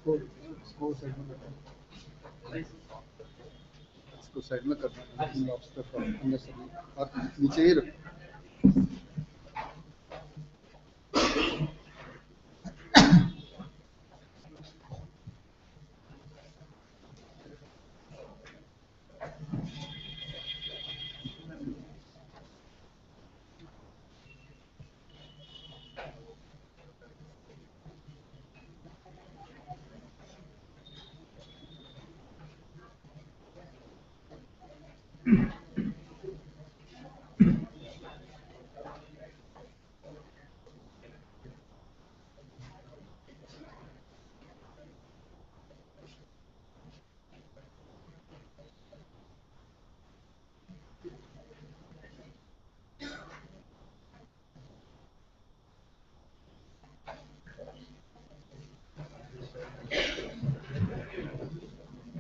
इसको साइड में करना, इसको साइड में करना, और नीचे ही रखो।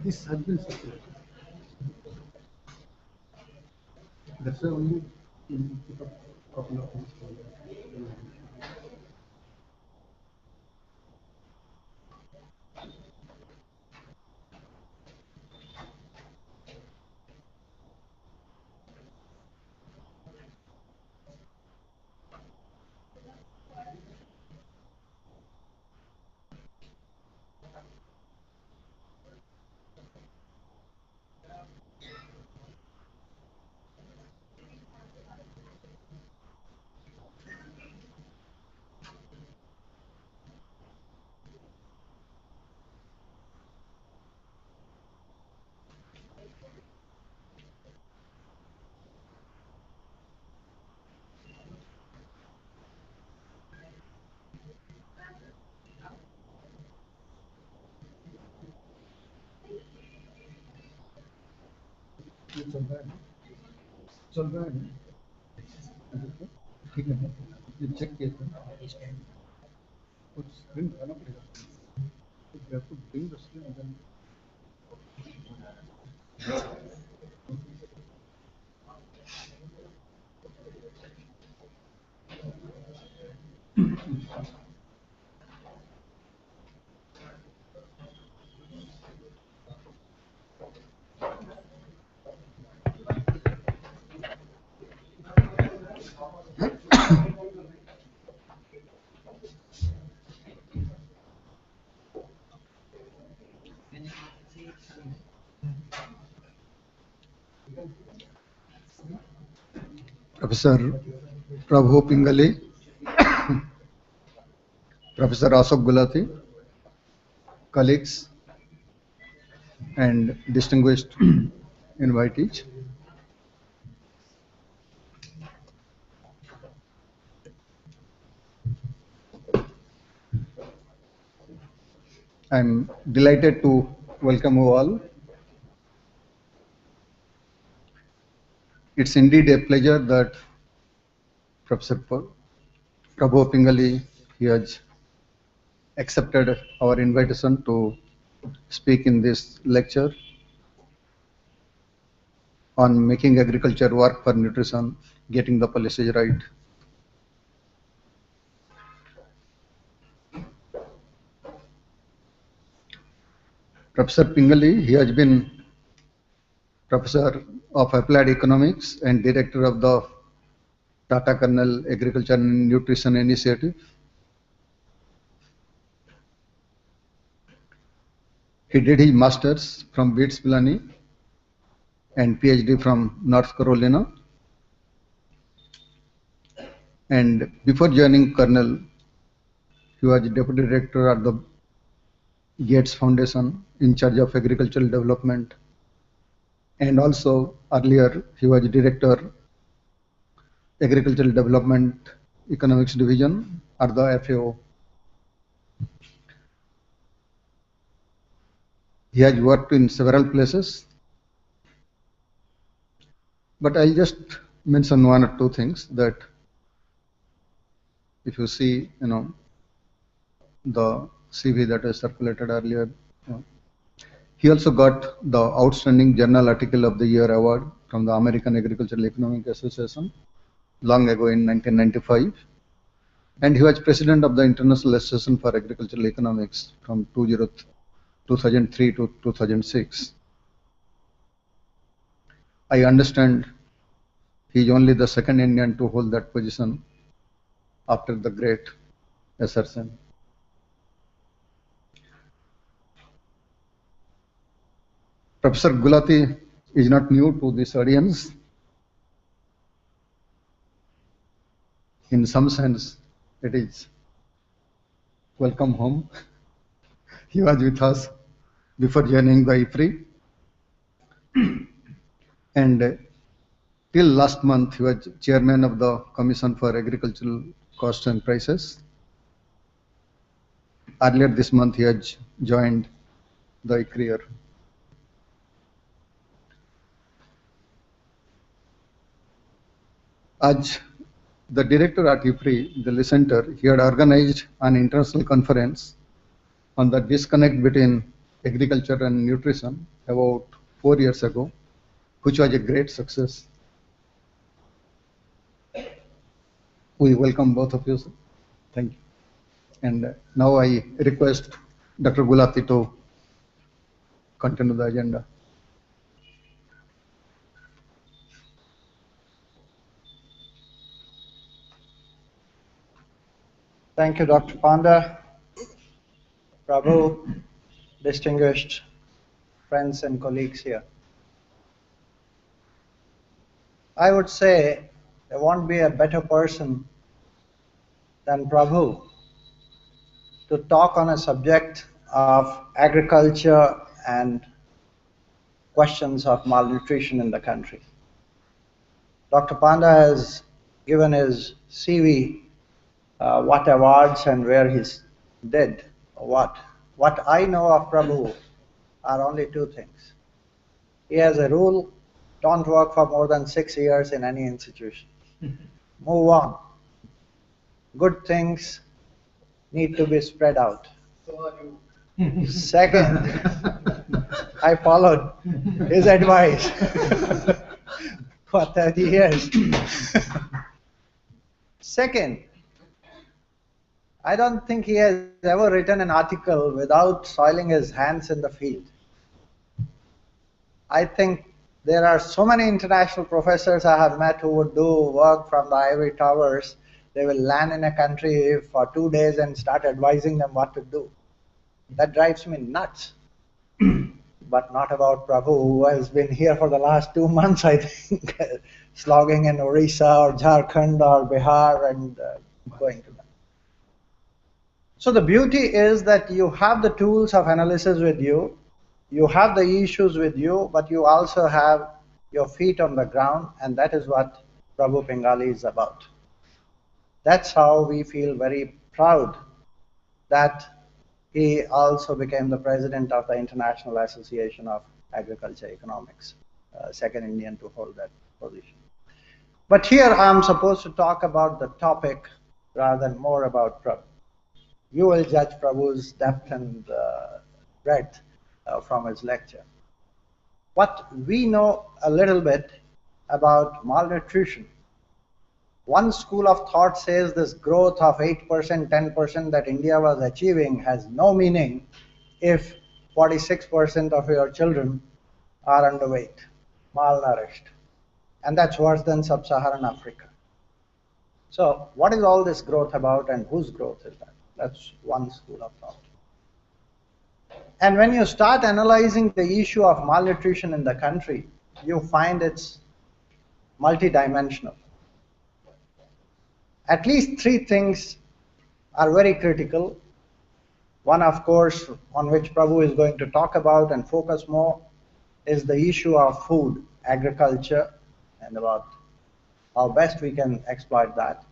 This has been separated. That's why only put a couple of things for that. चल रहा है ठीक है, ये चेक किया था, कुछ स्क्रीन बनाना पड़ेगा, तो bring the screen and then Professor Prabhu Pingali, Professor Asaf Gulati, colleagues and distinguished invitees. I'm delighted to welcome you all. It's indeed a pleasure that Professor Prabhu Pingali, he has accepted our invitation to speak in this lecture on making agriculture work for nutrition, getting the policies right. Professor Pingali, he has been Professor of Applied Economics and Director of the Tata Kernel Agriculture and Nutrition Initiative. He did his Masters from BITS Pilani and PhD from North Carolina. And before joining Kernel, he was Deputy Director at the Gates Foundation in charge of agricultural development. And also earlier, he was Director Agricultural Development Economics Division at the FAO. He has worked in several places, but I'll just mention one or two things that if you see, the CV that was circulated earlier, he also got the Outstanding Journal Article of the Year award from the American Agricultural Economic Association long ago in 1995. And he was president of the International Association for Agricultural Economics from 2003 to 2006. I understand he is only the second Indian to hold that position after the great assertion. Professor Gulati is not new to this audience. In some sense, it is welcome home. He was with us before joining the IFRI. And till last month, he was chairman of the Commission for Agricultural Costs and Prices. Earlier this month, he has joined the ICRI. As the director at IFRI, the center, he had organized an international conference on the disconnect between agriculture and nutrition about 4 years ago, which was a great success. We welcome both of you, sir. Thank you. And now I request Dr. Gulati to continue the agenda. Thank you, Dr. Panda. Prabhu, distinguished friends and colleagues here. I would say there won't be a better person than Prabhu to talk on a subject of agriculture and questions of malnutrition in the country. Dr. Panda has given his CV, what awards and where he did what. What I know of Prabhu are only two things. He has a rule: don't work for more than 6 years in any institution. Move on. Good things need to be spread out. Second, I followed his advice for 30 years. Second, I don't think he has ever written an article without soiling his hands in the field. I think there are so many international professors I have met who would do work from the ivory towers. They will land in a country for 2 days and start advising them what to do. That drives me nuts. But not about Prabhu, who has been here for the last 2 months, I think, slogging in Orissa or Jharkhand or Bihar and going to them. So the beauty is that you have the tools of analysis with you, you have the issues with you, but you also have your feet on the ground, and that is what Prabhu Pingali is about. That's how we feel very proud that he also became the president of the International Association of Agriculture Economics, second Indian to hold that position. But here I'm supposed to talk about the topic rather than more about Prabhu. You will judge Prabhu's depth and breadth from his lecture. What we know a little bit about malnutrition. One school of thought says this growth of 8%, 10% that India was achieving has no meaning if 46% of your children are underweight, malnourished. And that's worse than sub-Saharan Africa. So what is all this growth about, and whose growth is that? That's one school of thought. And when you start analyzing the issue of malnutrition in the country, you find it's multidimensional. At least 3 things are very critical. One, of course, on which Prabhu is going to talk about and focus more, is the issue of food, agriculture, and about how best we can exploit that.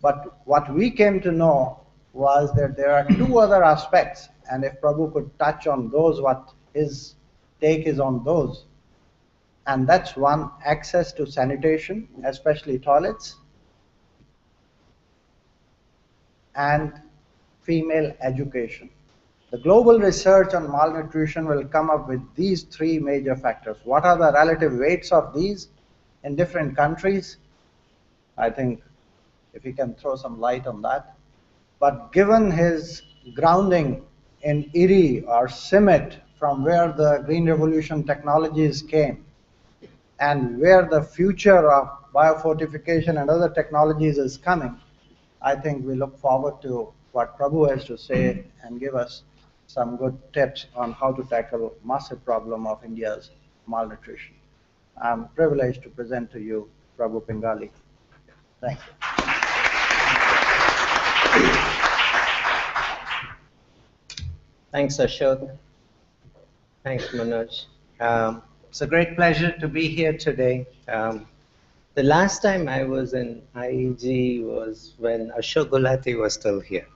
But what we came to know was that there are 2 other aspects, and if Prabhu could touch on those, what his take is on those. And that's one, access to sanitation, especially toilets, and female education. The global research on malnutrition will come up with these 3 major factors. What are the relative weights of these in different countries? I think if he can throw some light on that. But given his grounding in Erie or Summit, from where the Green Revolution technologies came, and where the future of biofortification and other technologies is coming, I think we look forward to what Prabhu has to say and give us some good tips on how to tackle massive problem of India's malnutrition. I'm privileged to present to you Prabhu Pingali. Thank you. Thanks, Ashok. Thanks, Manoj. It's a great pleasure to be here today. The last time I was in IEG was when Ashok Gulati was still here.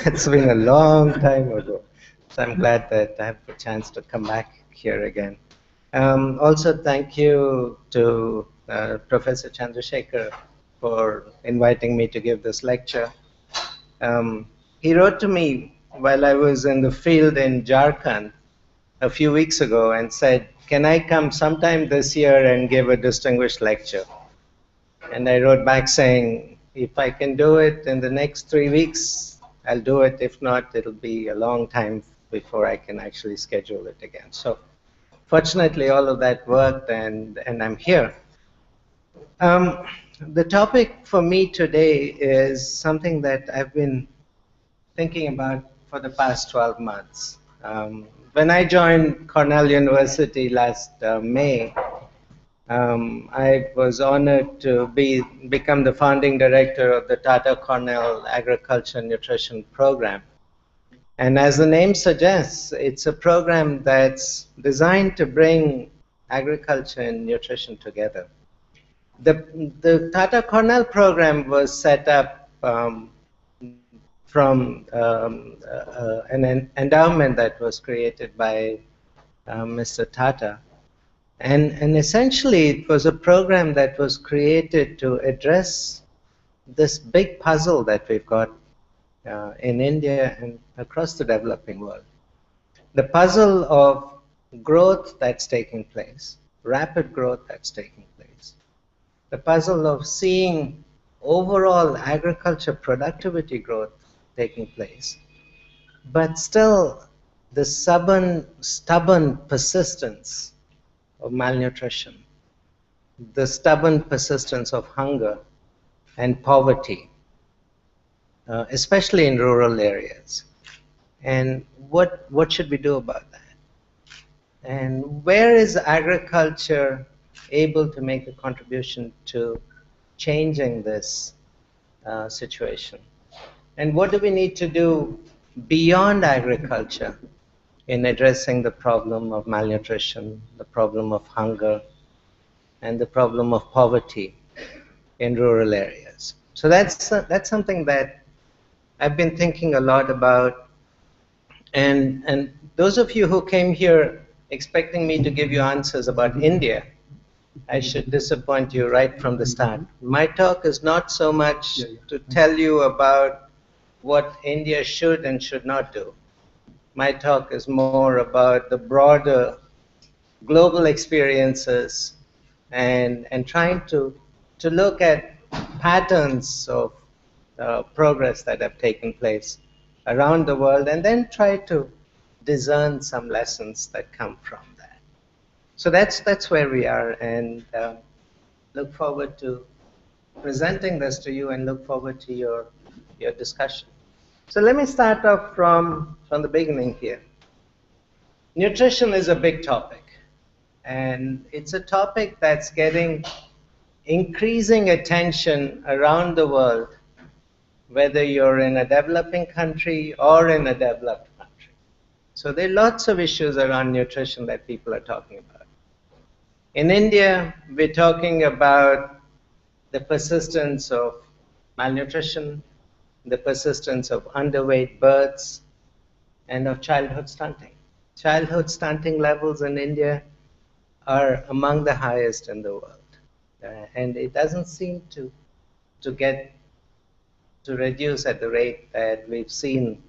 It's been a long time ago. So I'm glad that I have the chance to come back here again. Also, thank you to Professor Chandrasekhar for inviting me to give this lecture. He wrote to me while I was in the field in Jharkhand a few weeks ago and said, can I come sometime this year and give a distinguished lecture? And I wrote back saying, if I can do it in the next 3 weeks, I'll do it. If not, it'll be a long time before I can actually schedule it again. So fortunately, all of that worked, and I'm here. The topic for me today is something that I've been thinking about for the past 12 months. When I joined Cornell University last May, I was honored to become the founding director of the Tata Cornell Agriculture Nutrition Program. And as the name suggests, it's a program that's designed to bring agriculture and nutrition together. The Tata Cornell program was set up from an endowment that was created by Mr. Tata. And essentially, it was a program that was created to address this big puzzle that we've got in India and across the developing world. The puzzle of growth that's taking place, rapid growth that's taking place. The puzzle of seeing overall agriculture productivity growth taking place, but still the stubborn persistence of malnutrition, the stubborn persistence of hunger and poverty, especially in rural areas. And what should we do about that? And where is agriculture able to make a contribution to changing this situation? And what do we need to do beyond agriculture in addressing the problem of malnutrition, the problem of hunger, and the problem of poverty in rural areas? So that's something that I've been thinking a lot about. And those of you who came here expecting me to give you answers about India, I should disappoint you right from the start. My talk is not so much to tell you about what India should and should not do. My talk is more about the broader global experiences and trying to look at patterns of progress that have taken place around the world, and then try to discern some lessons that come from that. So that's where we are, and look forward to presenting this to you and look forward to your discussion. So let me start off from the beginning here. Nutrition is a big topic, and it's a topic that's getting increasing attention around the world, whether you're in a developing country or in a developed country. So there are lots of issues around nutrition that people are talking about. In India, we're talking about the persistence of malnutrition, the persistence of underweight births, and of childhood stunting. Childhood stunting levels in India are among the highest in the world. And it doesn't seem to reduce at the rate that we've seen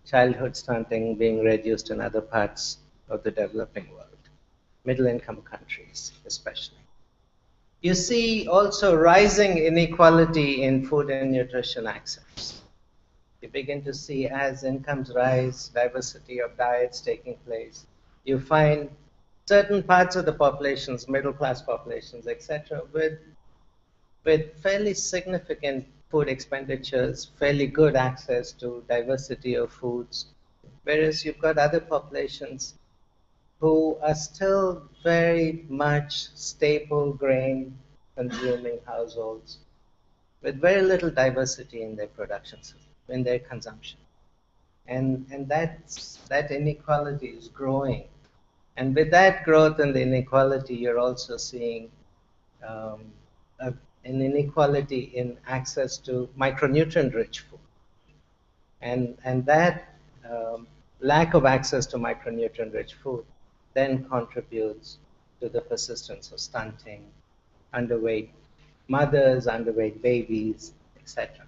childhood stunting being reduced in other parts of the developing world, middle-income countries especially. You see also rising inequality in food and nutrition access. You begin to see as incomes rise, diversity of diets taking place. You find certain parts of the populations, middle class populations, etc., with fairly significant food expenditures, fairly good access to diversity of foods, whereas you've got other populations who are still very much staple grain consuming households with very little diversity in their production system, in their consumption. And that inequality is growing. And with that growth and the inequality, you're also seeing um, an inequality in access to micronutrient-rich food. And that lack of access to micronutrient-rich food then contributes to the persistence of stunting, underweight mothers, underweight babies, etc.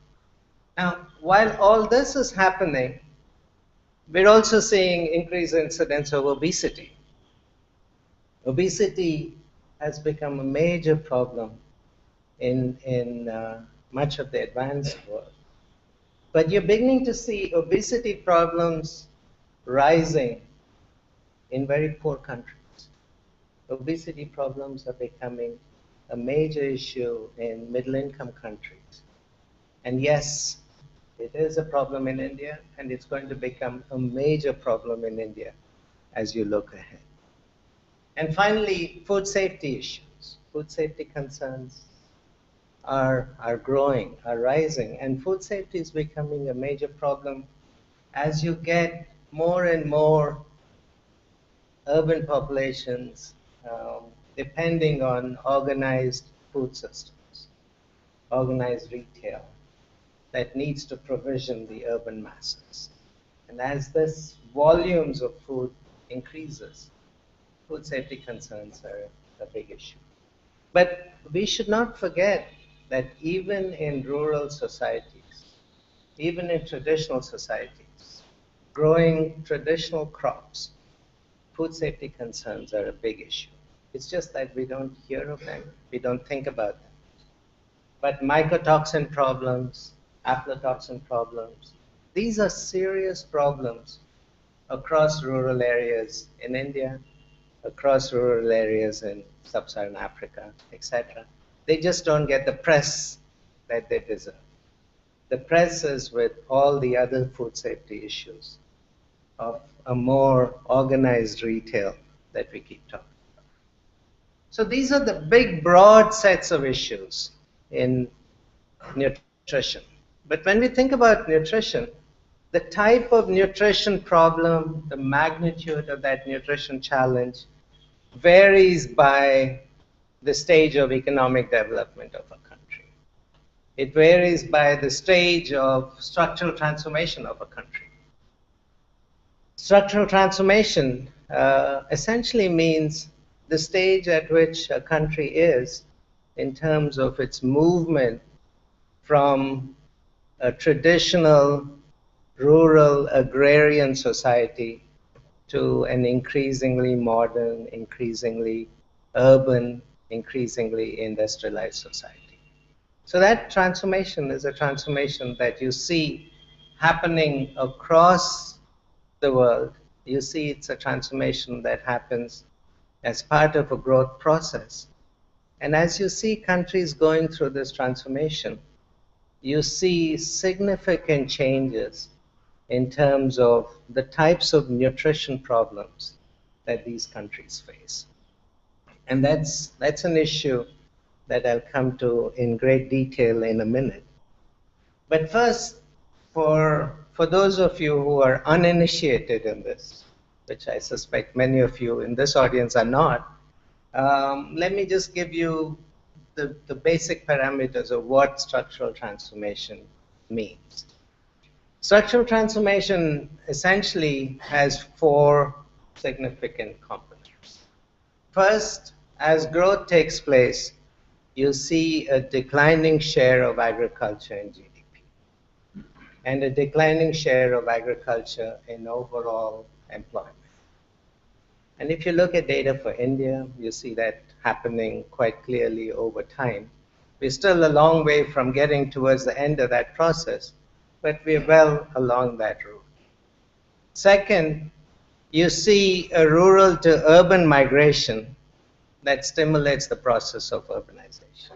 Now, while all this is happening, we're also seeing increased incidence of obesity. Obesity has become a major problem in much of the advanced world. But you're beginning to see obesity problems rising in very poor countries. Obesity problems are becoming a major issue in middle-income countries. And yes, it is a problem in India, and it's going to become a major problem in India as you look ahead. And finally, food safety issues. Food safety concerns are growing, are rising, and food safety is becoming a major problem as you get more and more urban populations depending on organized food systems, organized retail that needs to provision the urban masses. And as this volumes of food increases, food safety concerns are a big issue. But we should not forget that even in rural societies, even in traditional societies, growing traditional crops, food safety concerns are a big issue. It's just that we don't hear of them, we don't think about them. But mycotoxin problems, aflatoxin problems, these are serious problems across rural areas in India, across rural areas in sub-Saharan Africa, etc. They just don't get the press that they deserve. The press is with all the other food safety issues of a more organized retail that we keep talking about. So these are the big, broad sets of issues in nutrition. But when we think about nutrition, the type of nutrition problem, the magnitude of that nutrition challenge varies by the stage of economic development of a country. It varies by the stage of structural transformation of a country. Structural transformation essentially means the stage at which a country is in terms of its movement from a traditional rural agrarian society to an increasingly modern, increasingly urban, increasingly industrialized society. So that transformation is a transformation that you see happening across the world. You see it's a transformation that happens as part of a growth process. And as you see countries going through this transformation, you see significant changes in terms of the types of nutrition problems that these countries face. And that's an issue that I'll come to in great detail in a minute. But first, for those of you who are uninitiated in this, which I suspect many of you in this audience are not, let me just give you the basic parameters of what structural transformation means. Structural transformation essentially has four significant components. First, as growth takes place, you see a declining share of agriculture in GDP and a declining share of agriculture in overall employment. And if you look at data for India, you see that happening quite clearly over time. We're still a long way from getting towards the end of that process, but we're well along that route. Second, you see a rural to urban migration that stimulates the process of urbanization.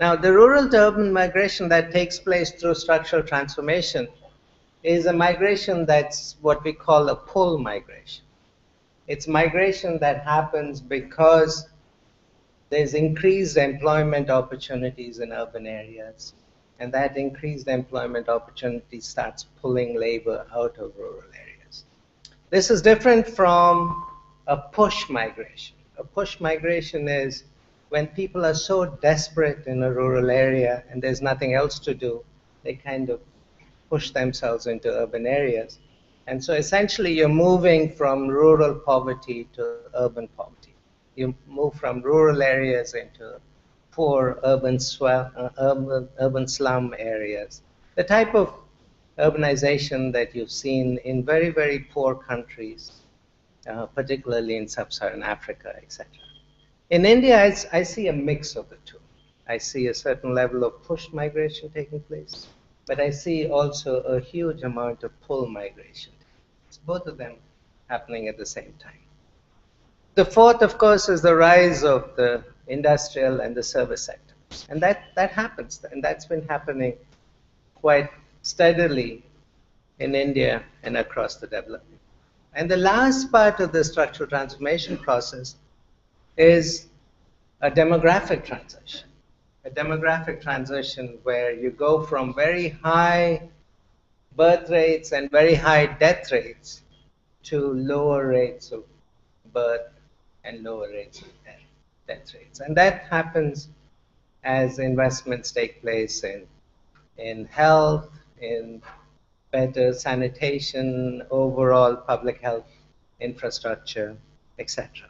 Now, the rural to urban migration that takes place through structural transformation is a migration that's what we call a pull migration. It's migration that happens because there's increased employment opportunities in urban areas, and that increased employment opportunity starts pulling labor out of rural areas. This is different from a push migration. A push migration is when people are so desperate in a rural area and there's nothing else to do, they kind of push themselves into urban areas. And so essentially you're moving from rural poverty to urban poverty. You move from rural areas into poor urban slum areas. The type of urbanization that you've seen in very, very poor countries, particularly in sub-Saharan Africa, etc. In India, I see a mix of the two. I see a certain level of push migration taking place, but I see also a huge amount of pull migration. It's both of them happening at the same time. The fourth, of course, is the rise of the industrial and the service sectors. And that happens, and that's been happening quite steadily in India and across the developing. And the last part of the structural transformation process is a demographic transition. A demographic transition where you go from very high birth rates and very high death rates to lower rates of birth and lower rates of death rates. And that happens as investments take place in health, in better sanitation, overall public health infrastructure, etc.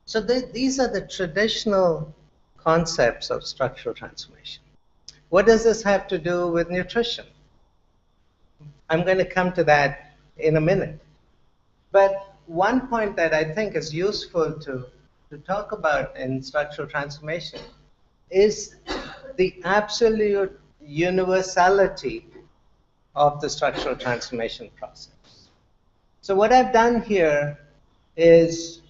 So these are the traditional concepts of structural transformation. What does this have to do with nutrition? I'm going to come to that in a minute. But one point that I think is useful to talk about in structural transformation is the absolute universality of the structural transformation process. So what I've done here is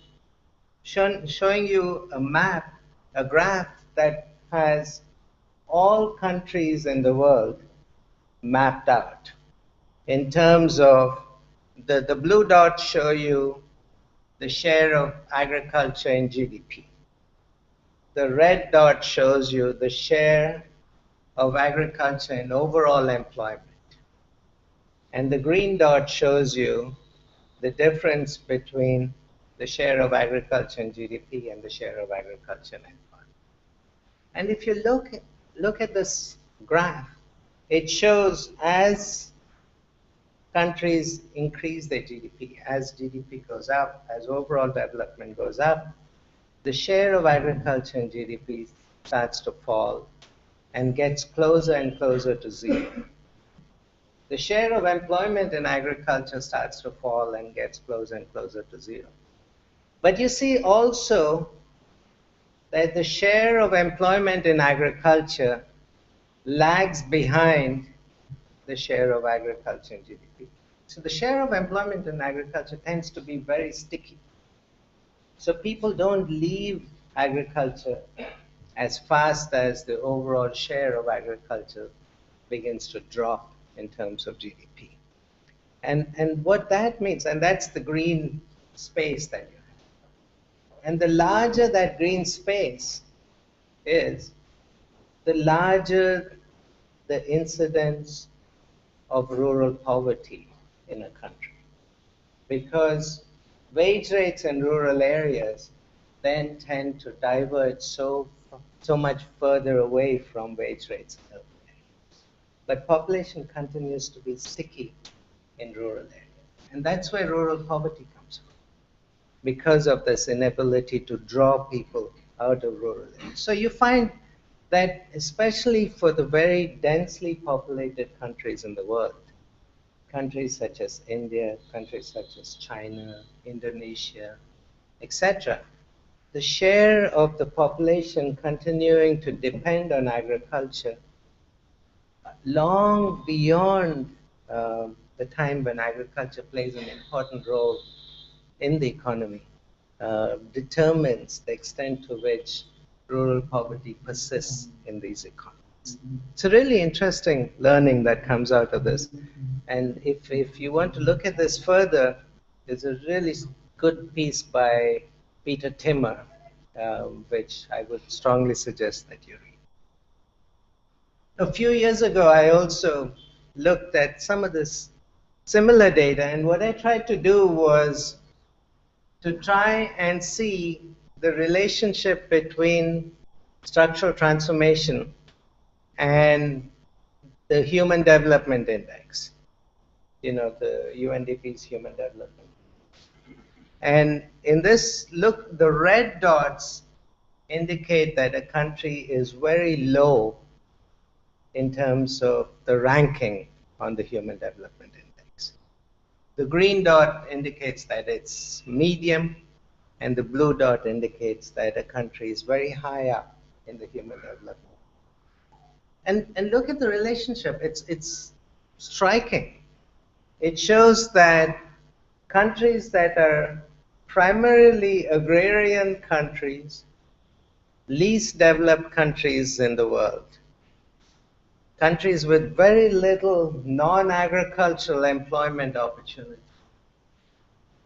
showing you a map, a graph that has all countries in the world mapped out in terms of the blue dots show you the share of agriculture in GDP. The red dot shows you the share of agriculture in overall employment. And the green dot shows you the difference between the share of agriculture in GDP and the share of agriculture in employment. And if you look at this graph, it shows as countries increase their GDP, as GDP goes up, as overall development goes up, the share of agriculture in GDP starts to fall and gets closer and closer to zero. The share of employment in agriculture starts to fall and gets closer and closer to zero. But you see also that the share of employment in agriculture lags behind the share of agriculture in GDP. So the share of employment in agriculture tends to be very sticky. So people don't leave agriculture as fast as the overall share of agriculture begins to drop in terms of GDP. And what that means, and that's the green space that you have. And the larger that green space is, the larger the incidence of rural poverty in a country. Because wage rates in rural areas then tend to diverge so much further away from wage rates in urban areas. But population continues to be sticky in rural areas. And that's where rural poverty comes from, because of this inability to draw people out of rural areas. So you find that especially for the very densely populated countries in the world, countries such as India, countries such as China, Indonesia, etc., the share of the population continuing to depend on agriculture long beyond the time when agriculture plays an important role in the economy, determines the extent to which rural poverty persists in these economies. It's a really interesting learning that comes out of this. And if you want to look at this further, there's a really good piece by Peter Timmer, which I would strongly suggest that you read. A few years ago, I also looked at some of this similar data, and what I tried to do was to try and see the relationship between structural transformation and the Human Development Index, the UNDP's Human Development. And in this look, the red dots indicate that a country is very low in terms of the ranking on the Human Development Index. The green dot indicates that it's medium, and the blue dot indicates that a country is very high up in the Human Development. And look at the relationship. It's striking. It shows that countries that are primarily agrarian countries, least developed countries in the world, countries with very little non-agricultural employment opportunity,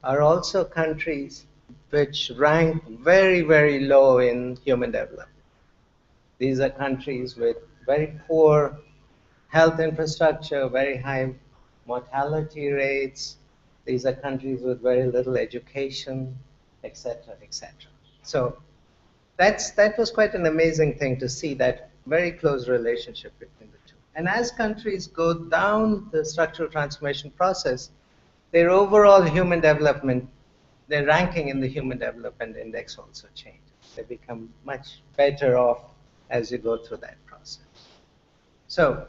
are also countries which rank very, very low in human development. These are countries with very poor health infrastructure, very high mortality rates. These are countries with very little education, etc., etc. So that was quite an amazing thing to see, that very close relationship between the two. And as countries go down the structural transformation process, their overall human development, their ranking in the Human Development Index also changes. They become much better off as you go through that process. So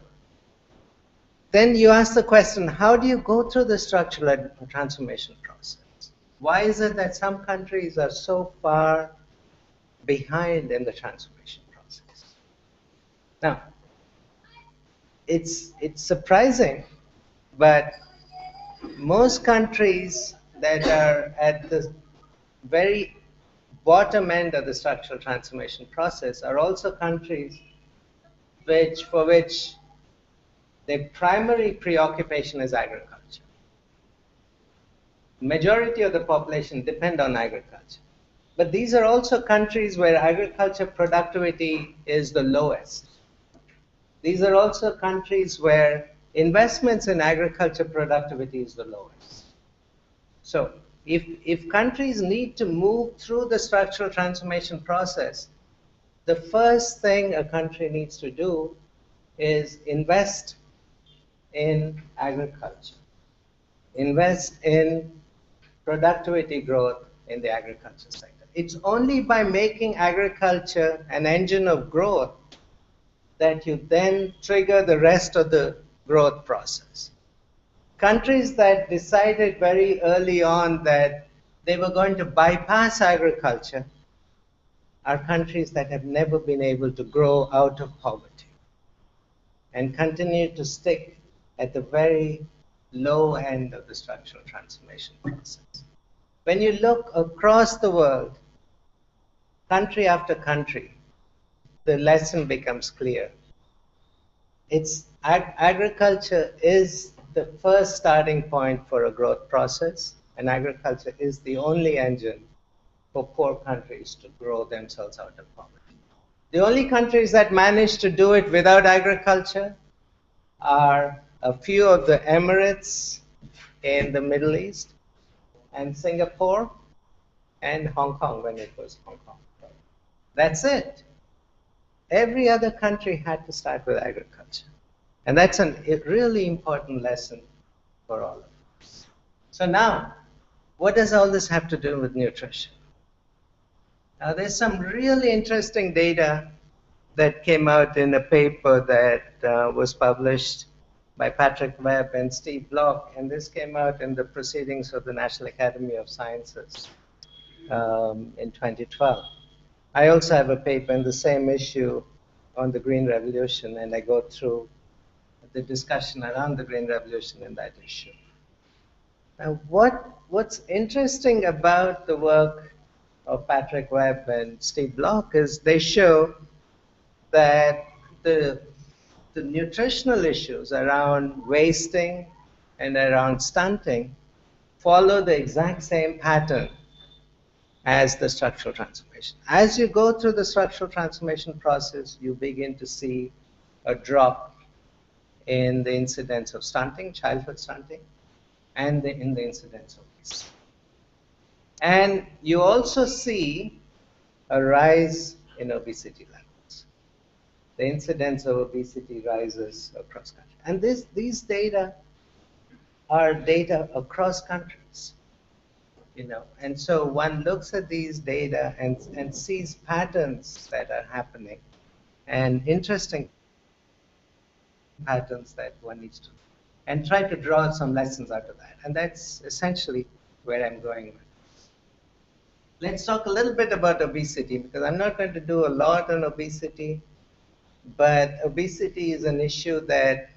then you ask the question, how do you go through the structural transformation process? Why is it that some countries are so far behind in the transformation process? Now, it's surprising, but most countries that are at the very bottom end of the structural transformation process are also countries for which their primary preoccupation is agriculture. Majority of the population depend on agriculture. But these are also countries where agriculture productivity is the lowest. These are also countries where investments in agriculture productivity is the lowest. So if countries need to move through the structural transformation process, the first thing a country needs to do is invest in agriculture, invest in productivity growth in the agriculture sector. It's only by making agriculture an engine of growth that you then trigger the rest of the growth process. Countries that decided very early on that they were going to bypass agriculture are countries that have never been able to grow out of poverty and continue to stick at the very low end of the structural transformation process. When you look across the world, country after country, the lesson becomes clear. Agriculture is the first starting point for a growth process, and agriculture is the only engine for poor countries to grow themselves out of poverty. The only countries that manage to do it without agriculture are a few of the Emirates in the Middle East, and Singapore, and Hong Kong when it was Hong Kong. That's it. Every other country had to start with agriculture. And that's a really important lesson for all of us. So now, what does all this have to do with nutrition? Now, there's some really interesting data that came out in a paper that was published by Patrick Webb and Steve Block, and this came out in the Proceedings of the National Academy of Sciences in 2012. I also have a paper in the same issue on the Green Revolution, and I go through the discussion around the Green Revolution in that issue. Now, what's interesting about the work of Patrick Webb and Steve Block is they show that the nutritional issues around wasting and around stunting follow the exact same pattern as the structural transformation. As you go through the structural transformation process, you begin to see a drop in the incidence of stunting, childhood stunting, and in the incidence of obesity. And you also see a rise in obesity levels. The incidence of obesity rises across countries. And these data are data across countries. And so one looks at these data and sees patterns that are happening, and interesting patterns that one needs to, and try to draw some lessons out of that. And that's essentially where I'm going with. Let's talk a little bit about obesity, because I'm not going to do a lot on obesity, but obesity is an issue that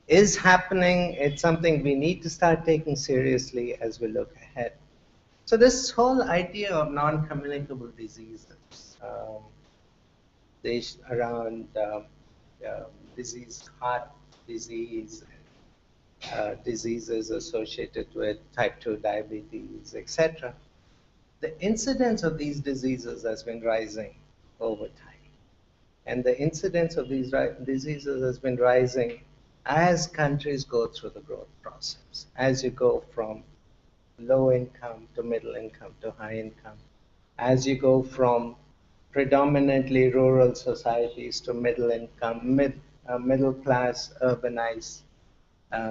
is happening. It's something we need to start taking seriously as we look ahead. So this whole idea of non-communicable diseases, around disease, heart disease, diseases associated with type 2 diabetes, etc. The incidence of these diseases has been rising over time. And the incidence of these diseases has been rising as countries go through the growth process, as you go from low income to middle income to high income, as you go from predominantly rural societies to middle income, middle class, urbanized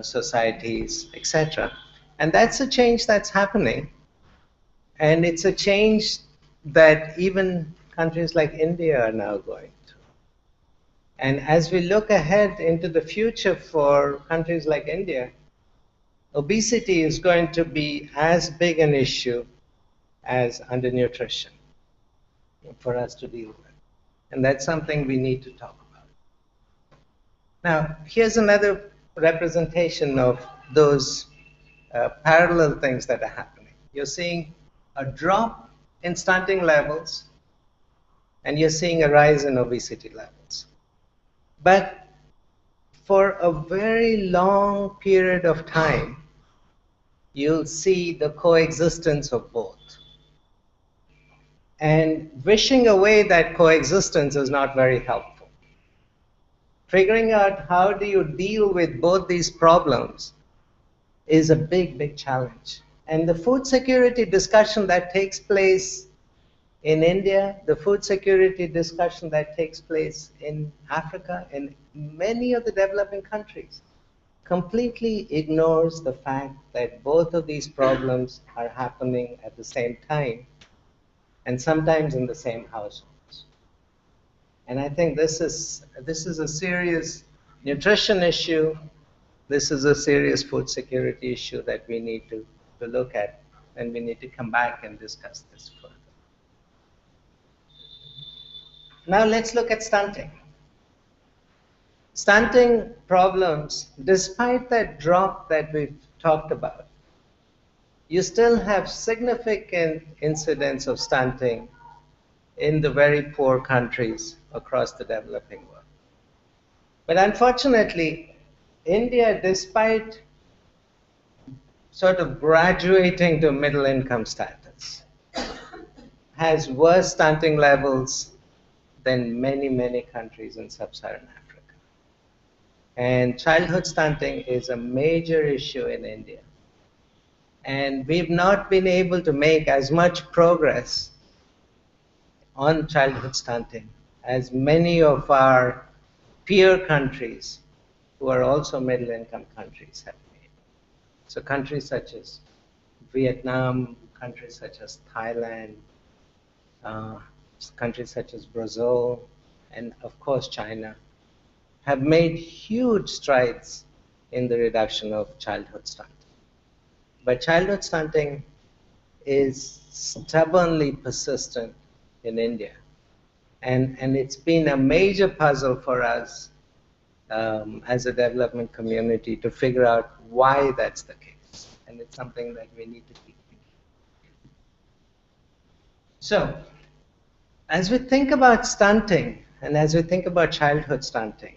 societies, etc. And that's a change that's happening. And it's a change that even countries like India are now going through. And as we look ahead into the future for countries like India, obesity is going to be as big an issue as undernutrition for us to deal with. And that's something we need to talk about. Now, here's another representation of those parallel things that are happening. You're seeing a drop in stunting levels, and you're seeing a rise in obesity levels. But for a very long period of time, you'll see the coexistence of both. And wishing away that coexistence is not very helpful. Figuring out how do you deal with both these problems is a big, big challenge. And the food security discussion that takes place in India, the food security discussion that takes place in Africa, in many of the developing countries, completely ignores the fact that both of these problems are happening at the same time, and sometimes in the same households. And I think this is a serious nutrition issue. This is a serious food security issue that we need to look at, and we need to come back and discuss this further. Now let's look at stunting. Stunting problems, despite that drop that we've talked about, you still have significant incidence of stunting in the very poor countries across the developing world. But unfortunately, India, despite sort of graduating to middle income status, has worse stunting levels than many, many countries in sub-Saharan Africa. And childhood stunting is a major issue in India. And we've not been able to make as much progress on childhood stunting as many of our peer countries who are also middle income countries have made. So countries such as Vietnam, countries such as Thailand, countries such as Brazil, and of course China, have made huge strides in the reduction of childhood stunting. But childhood stunting is stubbornly persistent in India. And it's been a major puzzle for us as a development community to figure out why that's the case. And it's something that we need to keep thinking. So, as we think about stunting and as we think about childhood stunting,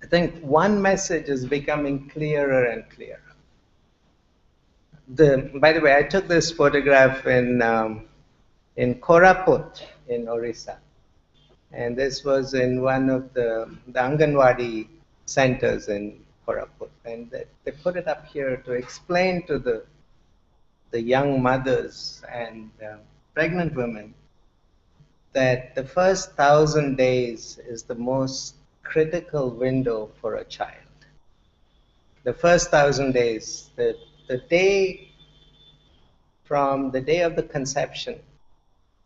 I think one message is becoming clearer and clearer. By the way, I took this photograph in Koraput in Orissa. And this was in one of the Anganwadi centers in Koraput. And they put it up here to explain to the young mothers and pregnant women that the first 1,000 days is the most critical window for a child. The first 1,000 days, the day from the day of the conception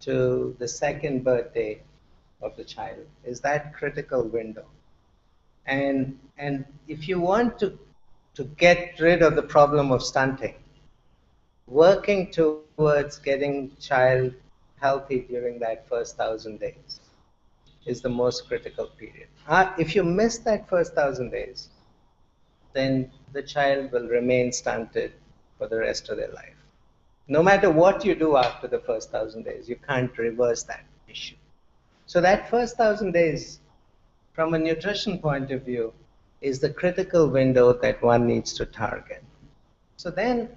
to the second birthday of the child is that critical window. And if you want to get rid of the problem of stunting, working towards getting child healthy during that first 1,000 days is the most critical period. If you miss that first 1,000 days, then the child will remain stunted for the rest of their life. No matter what you do after the first 1,000 days, you can't reverse that issue. So that first 1,000 days, from a nutrition point of view, is the critical window that one needs to target. So then,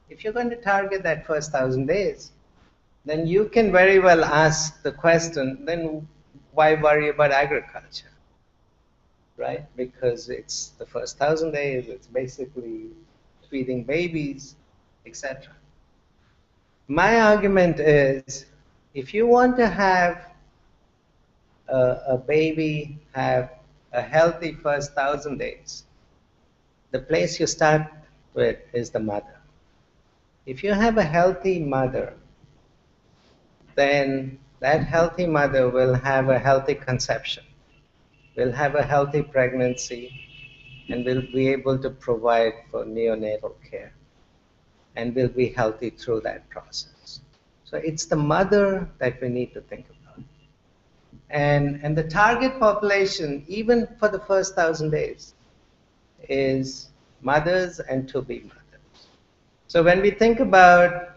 if you're going to target that first 1,000 days, then you can very well ask the question, then why worry about agriculture? Right? Because it's the first 1,000 days, it's basically feeding babies, etc. My argument is, if you want to have a baby have a healthy first 1,000 days, the place you start with is the mother. If you have a healthy mother, then that healthy mother will have a healthy conception, will have a healthy pregnancy, and will be able to provide for neonatal care, and will be healthy through that process. So it's the mother that we need to think about. And the target population, even for the first 1,000 days, is mothers and to-be mothers. So when we think about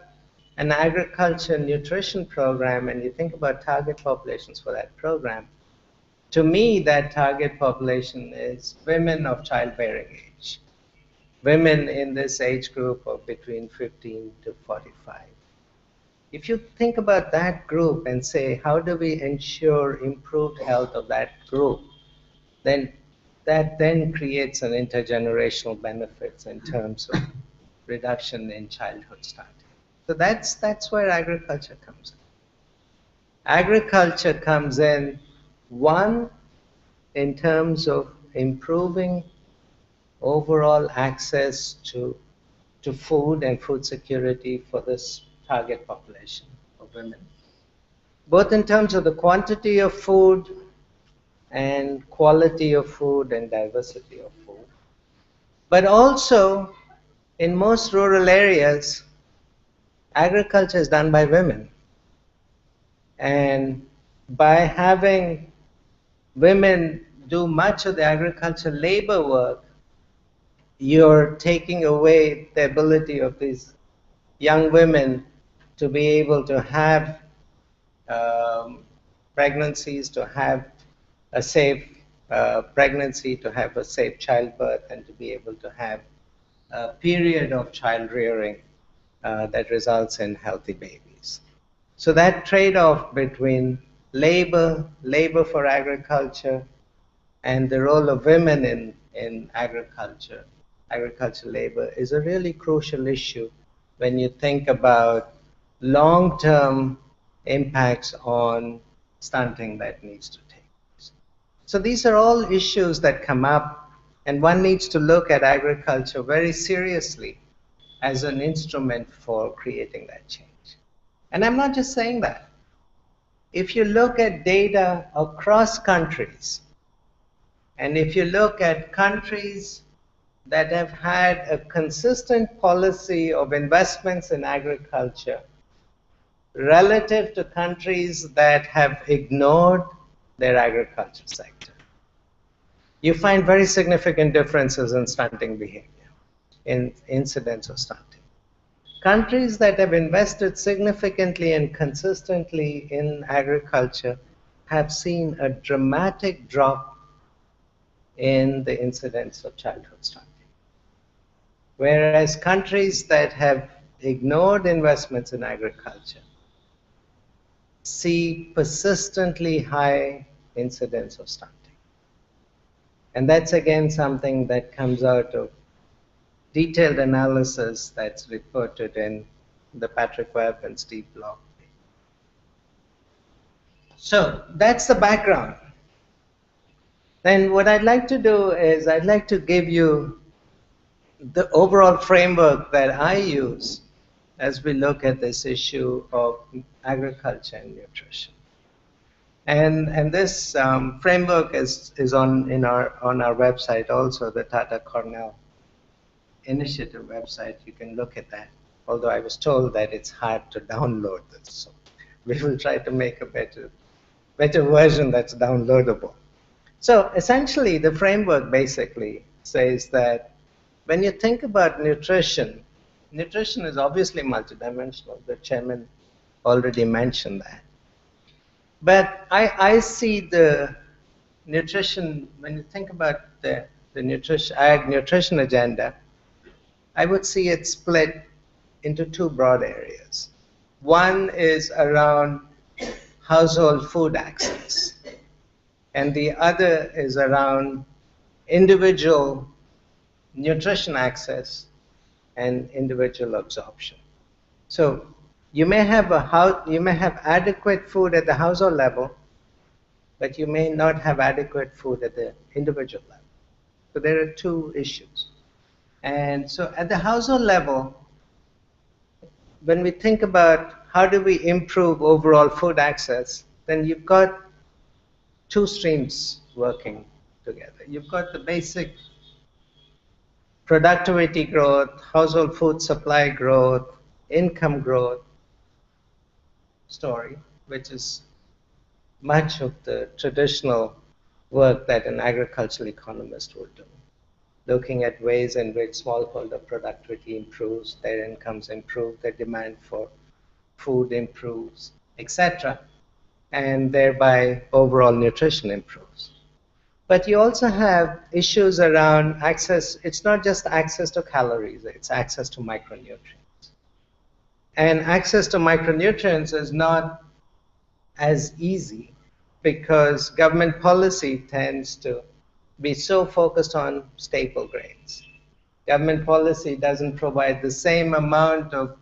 an agriculture nutrition program and you think about target populations for that program, to me that target population is women of childbearing age. Women in this age group of between 15 to 45. If you think about that group and say, how do we ensure improved health of that group, then that then creates an intergenerational benefits in terms of reduction in childhood stunting. So that's where agriculture comes in. Agriculture comes in, one, in terms of improving overall access to food and food security for this target population of women, both in terms of the quantity of food and quality of food and diversity of food. But also, in most rural areas, agriculture is done by women. And by having women do much of the agriculture labor work, you're taking away the ability of these young women to be able to have pregnancies, to have a safe pregnancy, to have a safe childbirth, and to be able to have a period of child rearing that results in healthy babies. So that trade-off between labor for agriculture, and the role of women in agriculture labor is a really crucial issue when you think about long-term impacts on stunting that needs to take place. So these are all issues that come up, and one needs to look at agriculture very seriously as an instrument for creating that change. And I'm not just saying that. If you look at data across countries, and if you look at countries that have had a consistent policy of investments in agriculture relative to countries that have ignored their agriculture sector, you find very significant differences in stunting behavior, in incidence of stunting. Countries that have invested significantly and consistently in agriculture have seen a dramatic drop in the incidence of childhood stunting. Whereas countries that have ignored investments in agriculture see persistently high incidence of stunting. And that's again something that comes out of detailed analysis that's reported in the Patrick Webb and Steve blog. So that's the background. Then what I'd like to do is I'd like to give you the overall framework that I use as we look at this issue of agriculture and nutrition. And this framework is on our website also, the Tata Cornell Initiative website. You can look at that, although I was told that it's hard to download this. So we will try to make a better version that's downloadable. So essentially, the framework basically says that when you think about nutrition, nutrition is obviously multidimensional. The chairman already mentioned that. But I see the nutrition, when you think about the nutrition agenda, I would see it split into two broad areas. One is around household food access, and the other is around individual nutrition access and individual absorption. So you may have adequate food at the household level, but you may not have adequate food at the individual level. So there are two issues. And so at the household level, when we think about how do we improve overall food access, then you've got two streams working together. You've got the basic productivity growth, household food supply growth, income growth story, which is much of the traditional work that an agricultural economist would do, looking at ways in which smallholder productivity improves, their incomes improve, their demand for food improves, etc., and thereby overall nutrition improves. But you also have issues around access. It's not just access to calories, it's access to micronutrients. And access to micronutrients is not as easy because government policy tends to be so focused on staple grains. Government policy doesn't provide the same amount of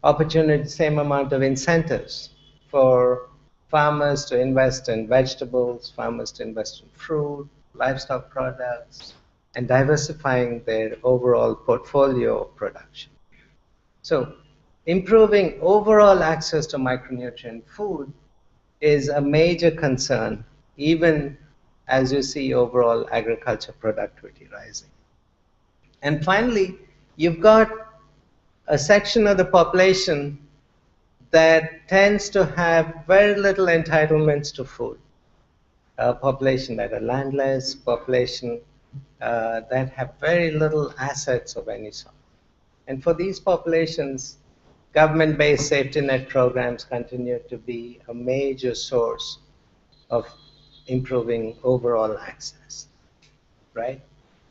opportunity, the same amount of incentives for farmers to invest in vegetables, farmers to invest in fruit, livestock products, and diversifying their overall portfolio of production. So improving overall access to micronutrient food is a major concern, even as you see overall agriculture productivity rising. And finally, you've got a section of the population that tends to have very little entitlements to food. A population that are landless, population that have very little assets of any sort. And for these populations, government-based safety net programs continue to be a major source of improving overall access, right?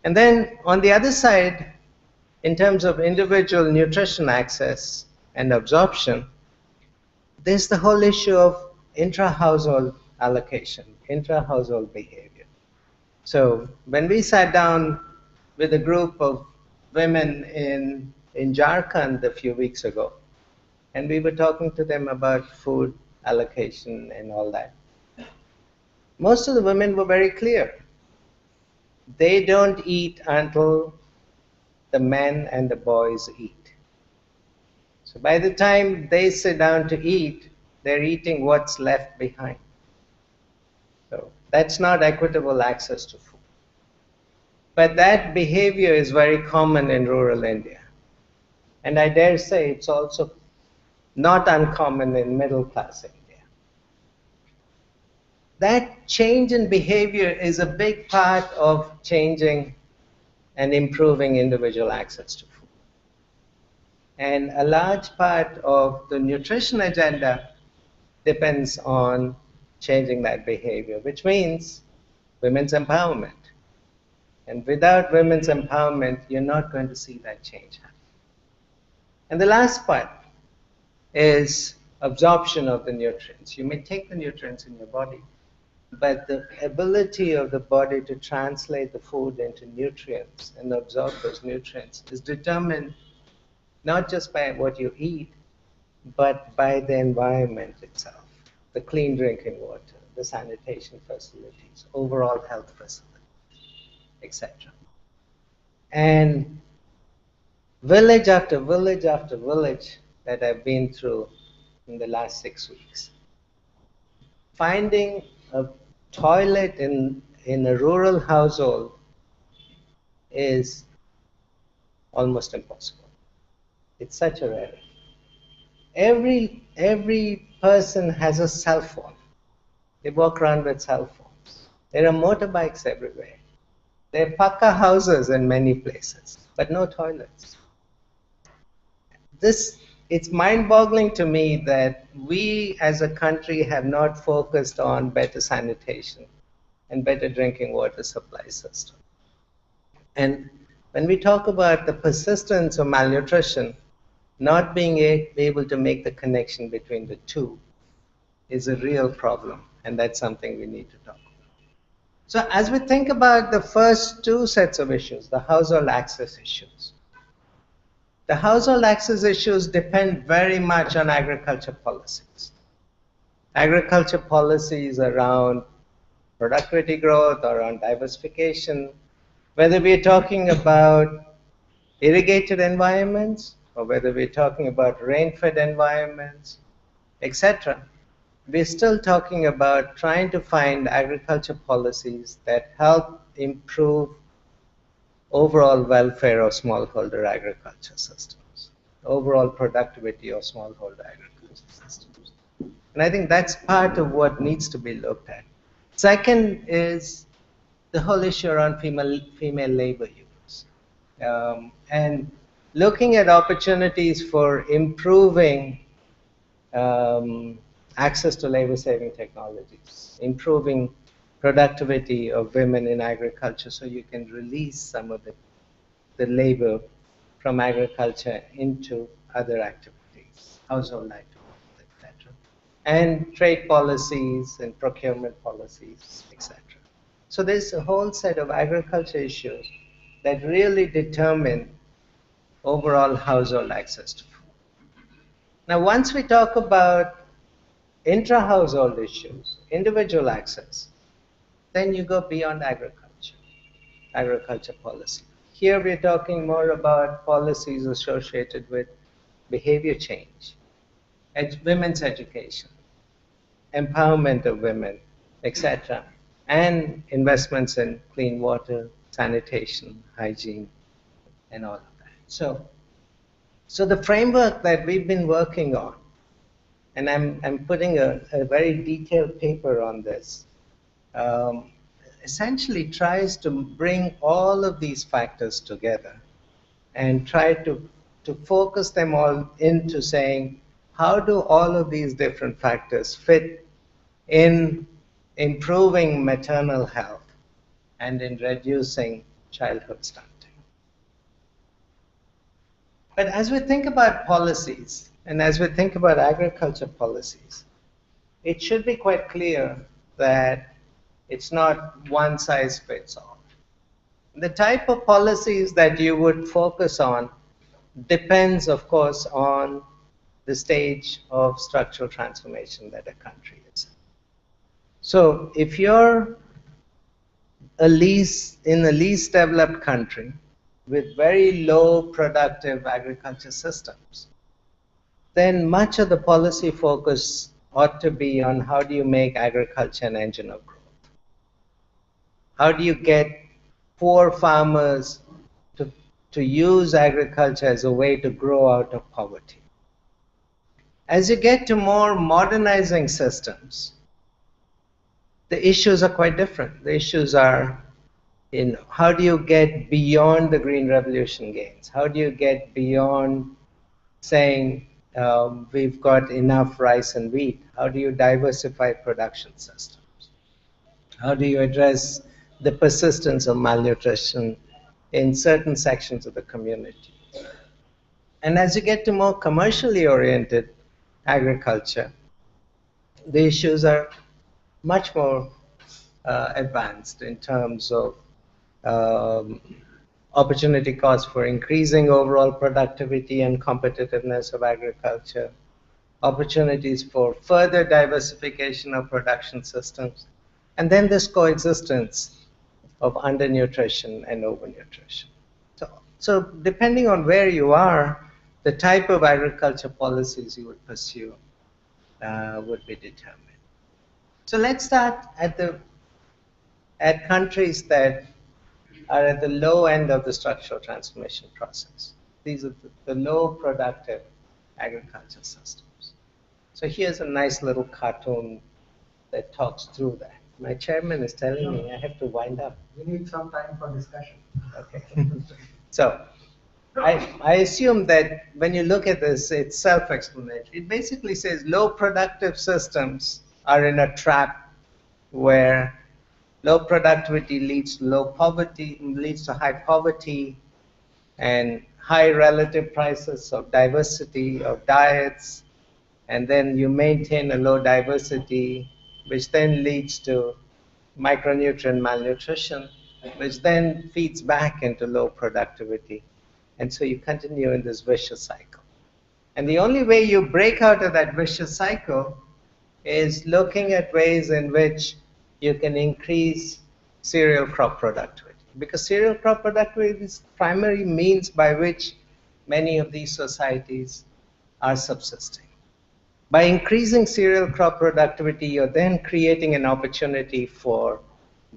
And then on the other side, in terms of individual nutrition access and absorption, there's the whole issue of intra-household allocation, intra-household behavior. So when we sat down with a group of women in Jharkhand a few weeks ago, and we were talking to them about food allocation and all that, most of the women were very clear. They don't eat until the men and the boys eat. So by the time they sit down to eat, they're eating what's left behind. So that's not equitable access to food. But that behavior is very common in rural India. And I dare say it's also not uncommon in middle class India. that change in behavior is a big part of changing and improving individual access to food. And a large part of the nutrition agenda depends on changing that behavior, which means women's empowerment. And without women's empowerment, you're not going to see that change happen. And the last part is absorption of the nutrients. You may take the nutrients in your body, but the ability of the body to translate the food into nutrients and absorb those nutrients is determined not just by what you eat, but by the environment itself, the clean drinking water, the sanitation facilities, overall health facilities, etc. And village after village after village that I've been through in the last 6 weeks, finding a toilet in a rural household is almost impossible. It's such a rarity. Every person has a cell phone. They walk around with cell phones. There are motorbikes everywhere. There are paka houses in many places, but no toilets. It's mind-boggling to me that we as a country have not focused on better sanitation and better drinking water supply system. And when we talk about the persistence of malnutrition, not being able to make the connection between the two is a real problem, and that's something we need to talk about. So as we think about the first two sets of issues, the household access issues, the household access issues depend very much on agriculture policies. Agriculture policies around productivity growth, around diversification, whether we're talking about irrigated environments or whether we're talking about rain-fed environments, etc. We're still talking about trying to find agriculture policies that help improve overall welfare of smallholder agriculture systems, overall productivity of smallholder agriculture systems. And I think that's part of what needs to be looked at. Second is the whole issue around female labor use. And looking at opportunities for improving access to labor-saving technologies, improving productivity of women in agriculture so you can release some of the labor from agriculture into other activities, household activities, etc. And trade policies and procurement policies, etc. So there's a whole set of agriculture issues that really determine overall household access to food. Now, once we talk about intra-household issues, individual access, then you go beyond agriculture policy. Here we're talking more about policies associated with behavior change, women's education, empowerment of women, etc., and investments in clean water, sanitation, hygiene, and all of that. So the framework that we've been working on, and I'm putting a very detailed paper on this, essentially tries to bring all of these factors together and try to focus them all into saying, how do all of these different factors fit in improving maternal health and in reducing childhood stunting? But as we think about policies, and as we think about agriculture policies, it should be quite clear that it's not one size fits all. The type of policies that you would focus on depends, of course, on the stage of structural transformation that a country is in. So if you're in a least developed country with very low productive agriculture systems, then much of the policy focus ought to be on how do you make agriculture an engine of growth. How do you get poor farmers to use agriculture as a way to grow out of poverty? As you get to more modernizing systems, the issues are quite different. The issues are, how do you get beyond the green revolution gains? How do you get beyond saying we've got enough rice and wheat? How do you diversify production systems? How do you address the persistence of malnutrition in certain sections of the community? And as you get to more commercially oriented agriculture, the issues are much more advanced in terms of um, opportunity cost for increasing overall productivity and competitiveness of agriculture, opportunities for further diversification of production systems, and then this coexistence of undernutrition and overnutrition. So depending on where you are, the type of agriculture policies you would pursue would be determined. So let's start at countries that are at the low end of the structural transformation process. These are the low productive agriculture systems. So here's a nice little cartoon that talks through that. My chairman is telling me I have to wind up. We need some time for discussion. Okay. So I assume that when you look at this, it's self-explanatory. It basically says low productive systems are in a trap where low productivity leads to low poverty, leads to high poverty and high relative prices of diversity of diets, and then you maintain a low diversity, which then leads to micronutrient malnutrition, which then feeds back into low productivity. And so you continue in this vicious cycle. And the only way you break out of that vicious cycle is looking at ways in which you can increase cereal crop productivity. Because cereal crop productivity is the primary means by which many of these societies are subsisting. By increasing cereal crop productivity, you're then creating an opportunity for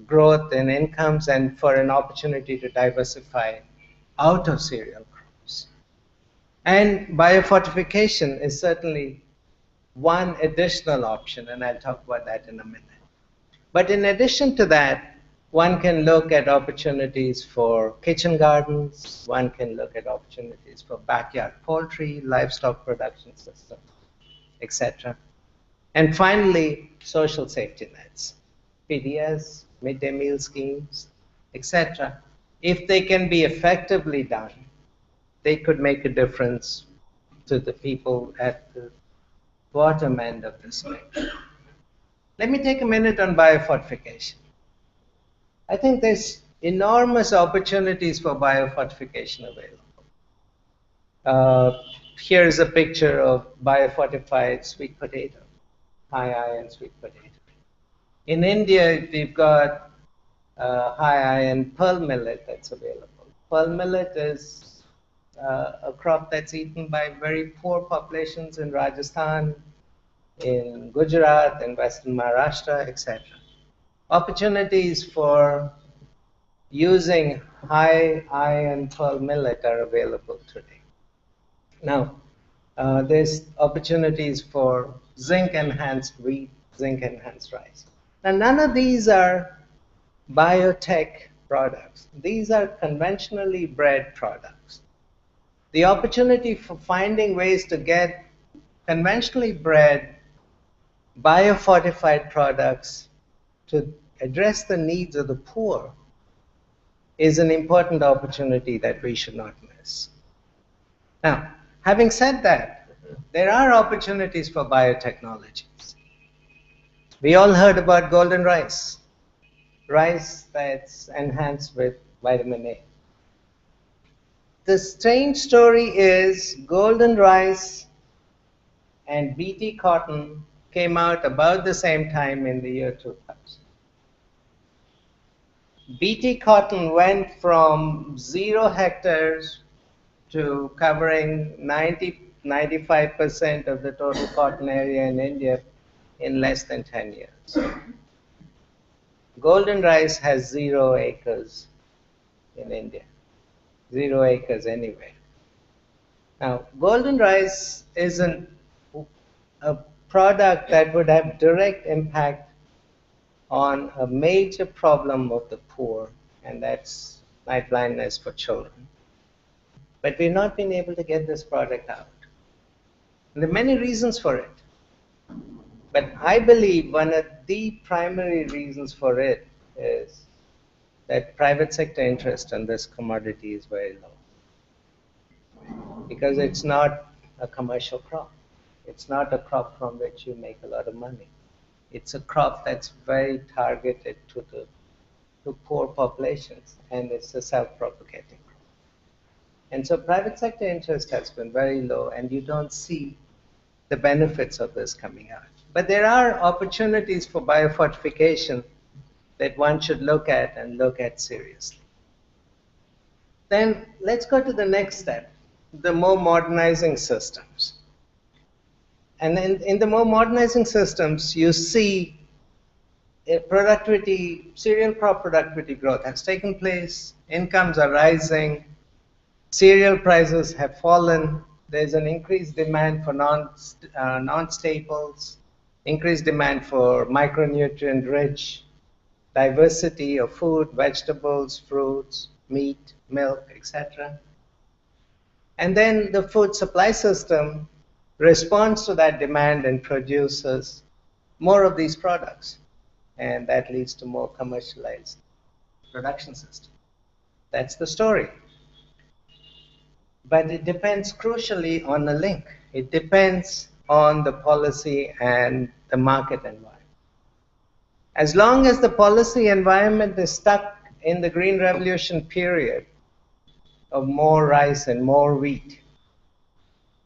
growth in incomes and for an opportunity to diversify out of cereal crops. And biofortification is certainly one additional option, and I'll talk about that in a minute. But in addition to that, one can look at opportunities for kitchen gardens, one can look at opportunities for backyard poultry, livestock production systems, etc. And finally, social safety nets, PDS, midday meal schemes, etc. If they can be effectively done, they could make a difference to the people at the bottom end of the spectrum. Let me take a minute on biofortification. I think there's enormous opportunities for biofortification available. Here is a picture of biofortified sweet potato, high iron sweet potato. In India, we've got high iron pearl millet that's available. Pearl millet is a crop that's eaten by very poor populations in Rajasthan, in Gujarat, in Western Maharashtra, etc. Opportunities for using high iron pearl millet are available today. Now, there's opportunities for zinc-enhanced wheat, zinc-enhanced rice. Now, none of these are biotech products. These are conventionally bred products. The opportunity for finding ways to get conventionally bred biofortified products to address the needs of the poor is an important opportunity that we should not miss. Now, having said that, there are opportunities for biotechnologies. We all heard about golden rice, rice that's enhanced with vitamin A. The strange story is golden rice and BT cotton came out about the same time in the year 2000. BT cotton went from 0 hectares to covering 95% of the total cotton area in India in less than 10 years. Golden rice has 0 acres in India, 0 acres anywhere. Now, golden rice isn't a product that would have direct impact on a major problem of the poor, and that's night blindness for children. But we've not been able to get this product out. And there are many reasons for it. But I believe one of the primary reasons for it is that private sector interest in this commodity is very low. Because it's not a commercial crop. It's not a crop from which you make a lot of money. It's a crop that's very targeted to poor populations, and it's a self-propagating crop. And so private sector interest has been very low, and you don't see the benefits of this coming out. But there are opportunities for biofortification that one should look at and look at seriously. Then let's go to the next step, the more modernizing systems. And in the more modernizing systems, you see productivity, cereal crop productivity growth has taken place, incomes are rising, cereal prices have fallen, there's an increased demand for non-staples, increased demand for micronutrient-rich diversity of food, vegetables, fruits, meat, milk, etc. And then the food supply system responds to that demand and produces more of these products. And that leads to more commercialized production system. That's the story. But it depends crucially on the link. It depends on the policy and the market environment. As long as the policy environment is stuck in the Green Revolution period of more rice and more wheat,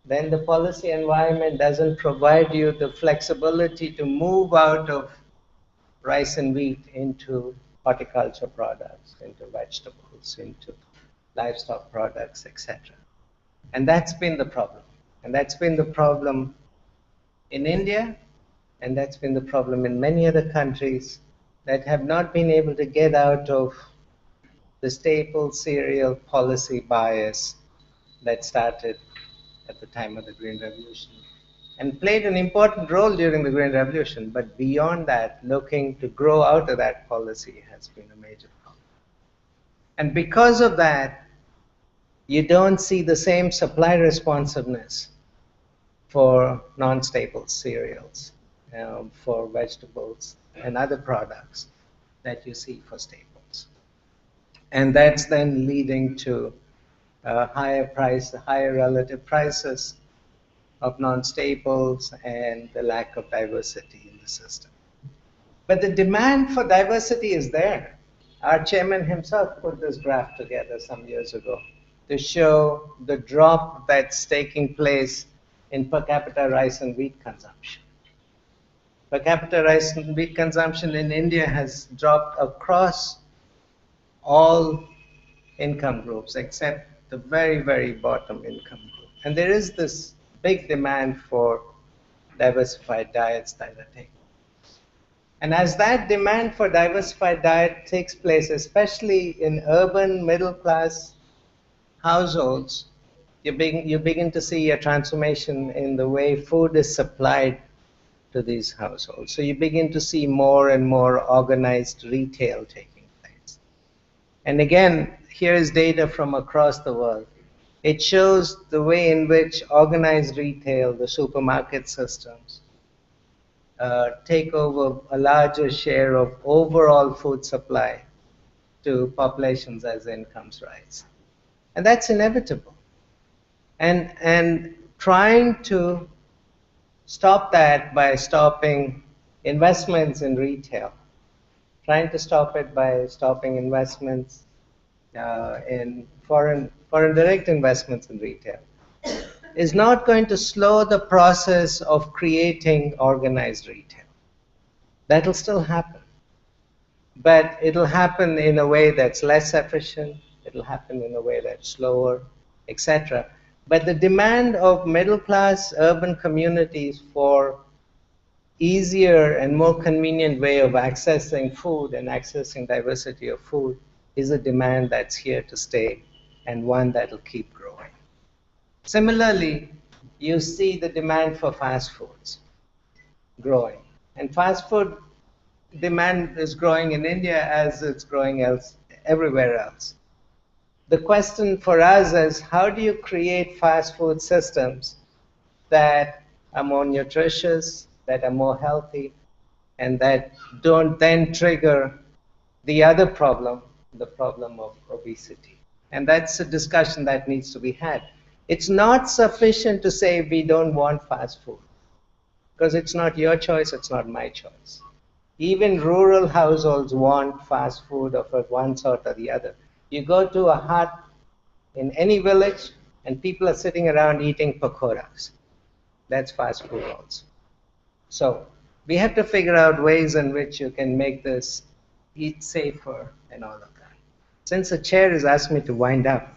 then the policy environment doesn't provide you the flexibility to move out of rice and wheat into horticulture products, into vegetables, into livestock products, etc. And that's been the problem. And that's been the problem in India, and that's been the problem in many other countries that have not been able to get out of the staple cereal policy bias that started at the time of the Green Revolution and played an important role during the Green Revolution. But beyond that, looking to grow out of that policy has been a major problem. And because of that, you don't see the same supply responsiveness for non-staple cereals, for vegetables and other products that you see for staples. And that's then leading to higher relative prices of non-staples and the lack of diversity in the system. But the demand for diversity is there. Our chairman himself put this graph together some years ago to show the drop that's taking place in per capita rice and wheat consumption. Per capita rice and wheat consumption in India has dropped across all income groups except the very, very bottom income group. And there is this big demand for diversified diets that are taking place. And as that demand for diversified diet takes place, especially in urban middle-class households, you begin to see a transformation in the way food is supplied to these households. So you begin to see more and more organized retail taking place. And again, here is data from across the world. It shows the way in which organized retail, the supermarket systems, take over a larger share of overall food supply to populations as incomes rise. And that's inevitable. And trying to stop that by stopping investments in retail, trying to stop it by stopping investments in foreign direct investments in retail, is not going to slow the process of creating organized retail. That'll still happen. But it'll happen in a way that's less efficient, it'll happen in a way that's slower, etc. But the demand of middle-class urban communities for easier and more convenient way of accessing food and accessing diversity of food is a demand that's here to stay and one that'll keep growing. Similarly, you see the demand for fast foods growing. And fast food demand is growing in India as it's growing everywhere else. The question for us is, how do you create fast food systems that are more nutritious, that are more healthy, and that don't then trigger the other problem, the problem of obesity? And that's a discussion that needs to be had. It's not sufficient to say we don't want fast food, because it's not your choice, it's not my choice. Even rural households want fast food of one sort or the other. You go to a hut in any village, and people are sitting around eating pakoras. That's fast food also. So we have to figure out ways in which you can make this eat safer and all of that. Since the chair has asked me to wind up,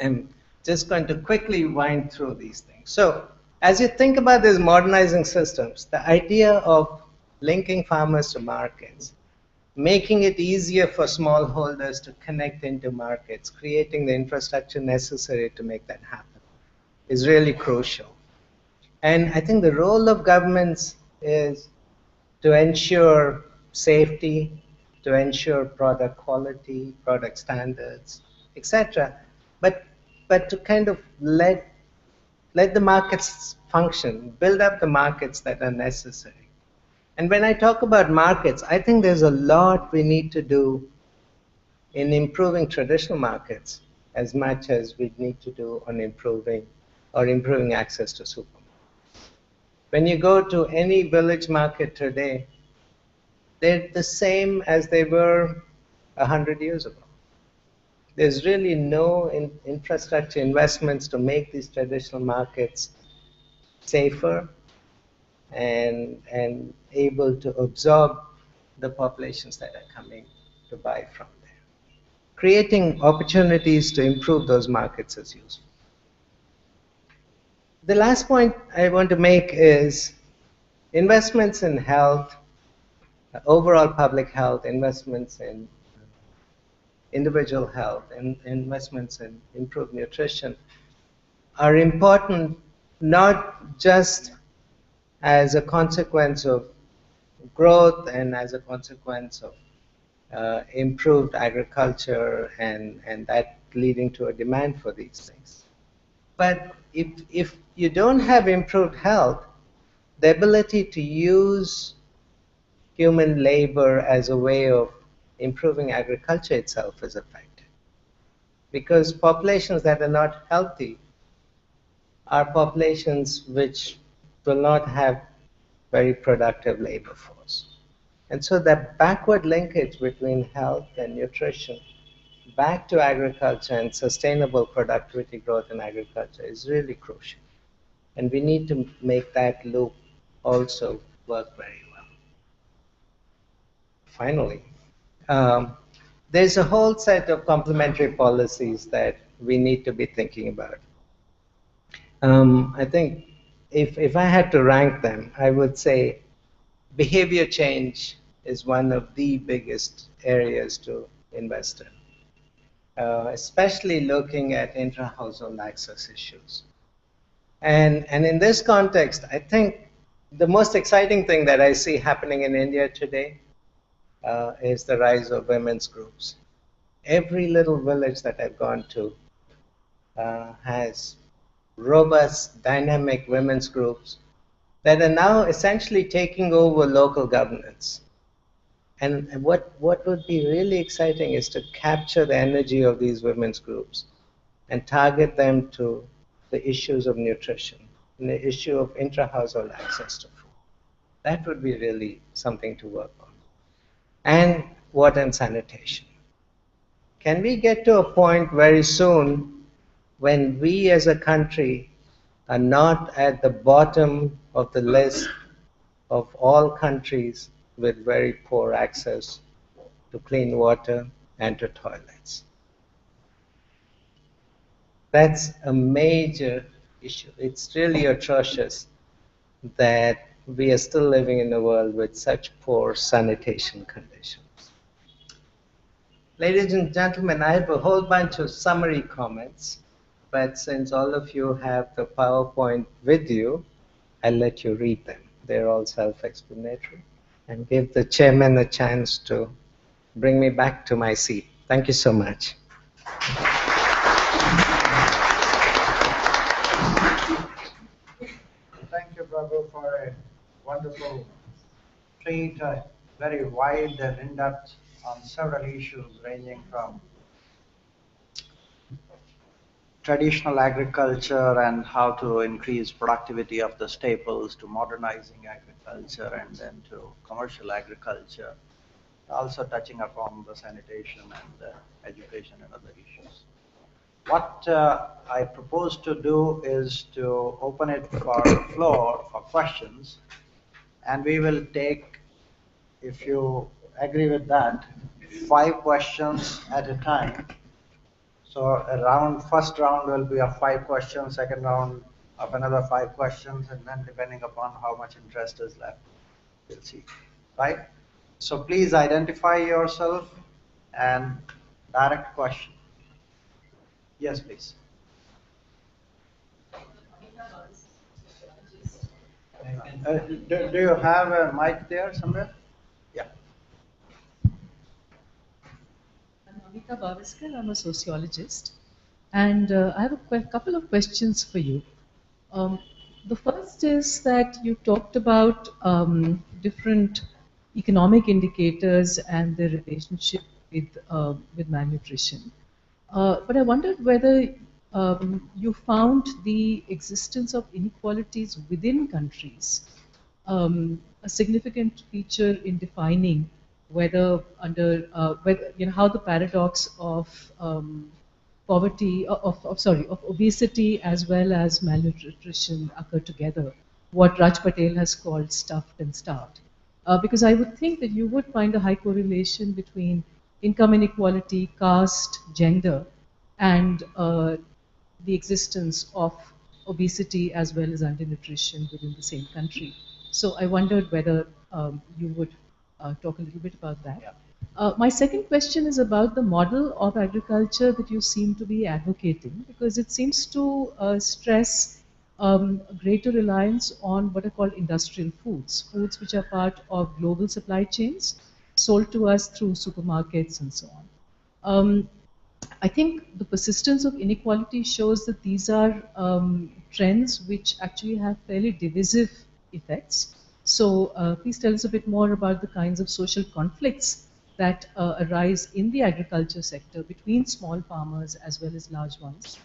I'm just going to quickly wind through these things. So as you think about these modernizing systems, the idea of linking farmers to markets, making it easier for smallholders to connect into markets, creating the infrastructure necessary to make that happen is really crucial. And I think the role of governments is to ensure safety, to ensure product quality, product standards, etc. But to kind of let the markets function, build up the markets that are necessary. And when I talk about markets, I think there's a lot we need to do in improving traditional markets as much as we need to do on improving access to supermarkets. When you go to any village market today, they're the same as they were 100 years ago. There's really no infrastructure investments to make these traditional markets safer and able to absorb the populations that are coming to buy from there. Creating opportunities to improve those markets is useful. The last point I want to make is investments in health, overall public health, investments in individual health, and investments in improved nutrition are important not just as a consequence of growth and as a consequence of improved agriculture and that leading to a demand for these things. But if you don't have improved health, the ability to use human labor as a way of improving agriculture itself is affected. Because populations that are not healthy are populations which will not have very productive labor force. And so that backward linkage between health and nutrition back to agriculture and sustainable productivity growth in agriculture is really crucial. And we need to make that loop also work very well. Finally, there's a whole set of complementary policies that we need to be thinking about. I think if I had to rank them, I would say behavior change is one of the biggest areas to invest in, especially looking at intra-household access issues. And in this context, I think the most exciting thing that I see happening in India today is the rise of women's groups. Every little village that I've gone to has robust, dynamic women's groups that are now essentially taking over local governance. And what would be really exciting is to capture the energy of these women's groups and target them to the issues of nutrition and the issue of intra-household access to food. That would be really something to work on. And water and sanitation. Can we get to a point very soon when we as a country are not at the bottom of the list of all countries with very poor access to clean water and to toilets? That's a major issue. It's really atrocious that we are still living in a world with such poor sanitation conditions. Ladies and gentlemen, I have a whole bunch of summary comments, but since all of you have the PowerPoint with you, I'll let you read them. They're all self-explanatory. and give the chairman a chance to bring me back to my seat. Thank you so much. Thank you, Prabhu, for a wonderful treat, very wide and in-depth on several issues ranging from traditional agriculture and how to increase productivity of the staples to modernizing agriculture and then to commercial agriculture, also touching upon the sanitation and education and other issues. What I propose to do is to open it for the floor for questions, and we will take, if you agree with that, 5 questions at a time. So first round will be of 5 questions, second round of another 5 questions, and then depending upon how much interest is left, we'll see, right? So please identify yourself and direct question. Yes, please. Do you have a mic there somewhere? Yeah. I'm Amita Bhaviskar, I'm a sociologist, and I have a couple of questions for you. The first is that you talked about different economic indicators and their relationship with malnutrition. But I wondered whether you found the existence of inequalities within countries a significant feature in defining whether how the paradox of poverty of obesity as well as malnutrition occur together, what Raj Patel has called stuffed and starved. Because I would think that you would find a high correlation between income inequality, caste, gender, and the existence of obesity as well as undernutrition within the same country. So I wondered whether you would talk a little bit about that. Yeah. My second question is about the model of agriculture that you seem to be advocating, because it seems to stress a greater reliance on what are called industrial foods, foods which are part of global supply chains, sold to us through supermarkets and so on. I think the persistence of inequality shows that these are trends which actually have fairly divisive effects. So please tell us a bit more about the kinds of social conflicts that arise in the agriculture sector between small farmers as well as large ones,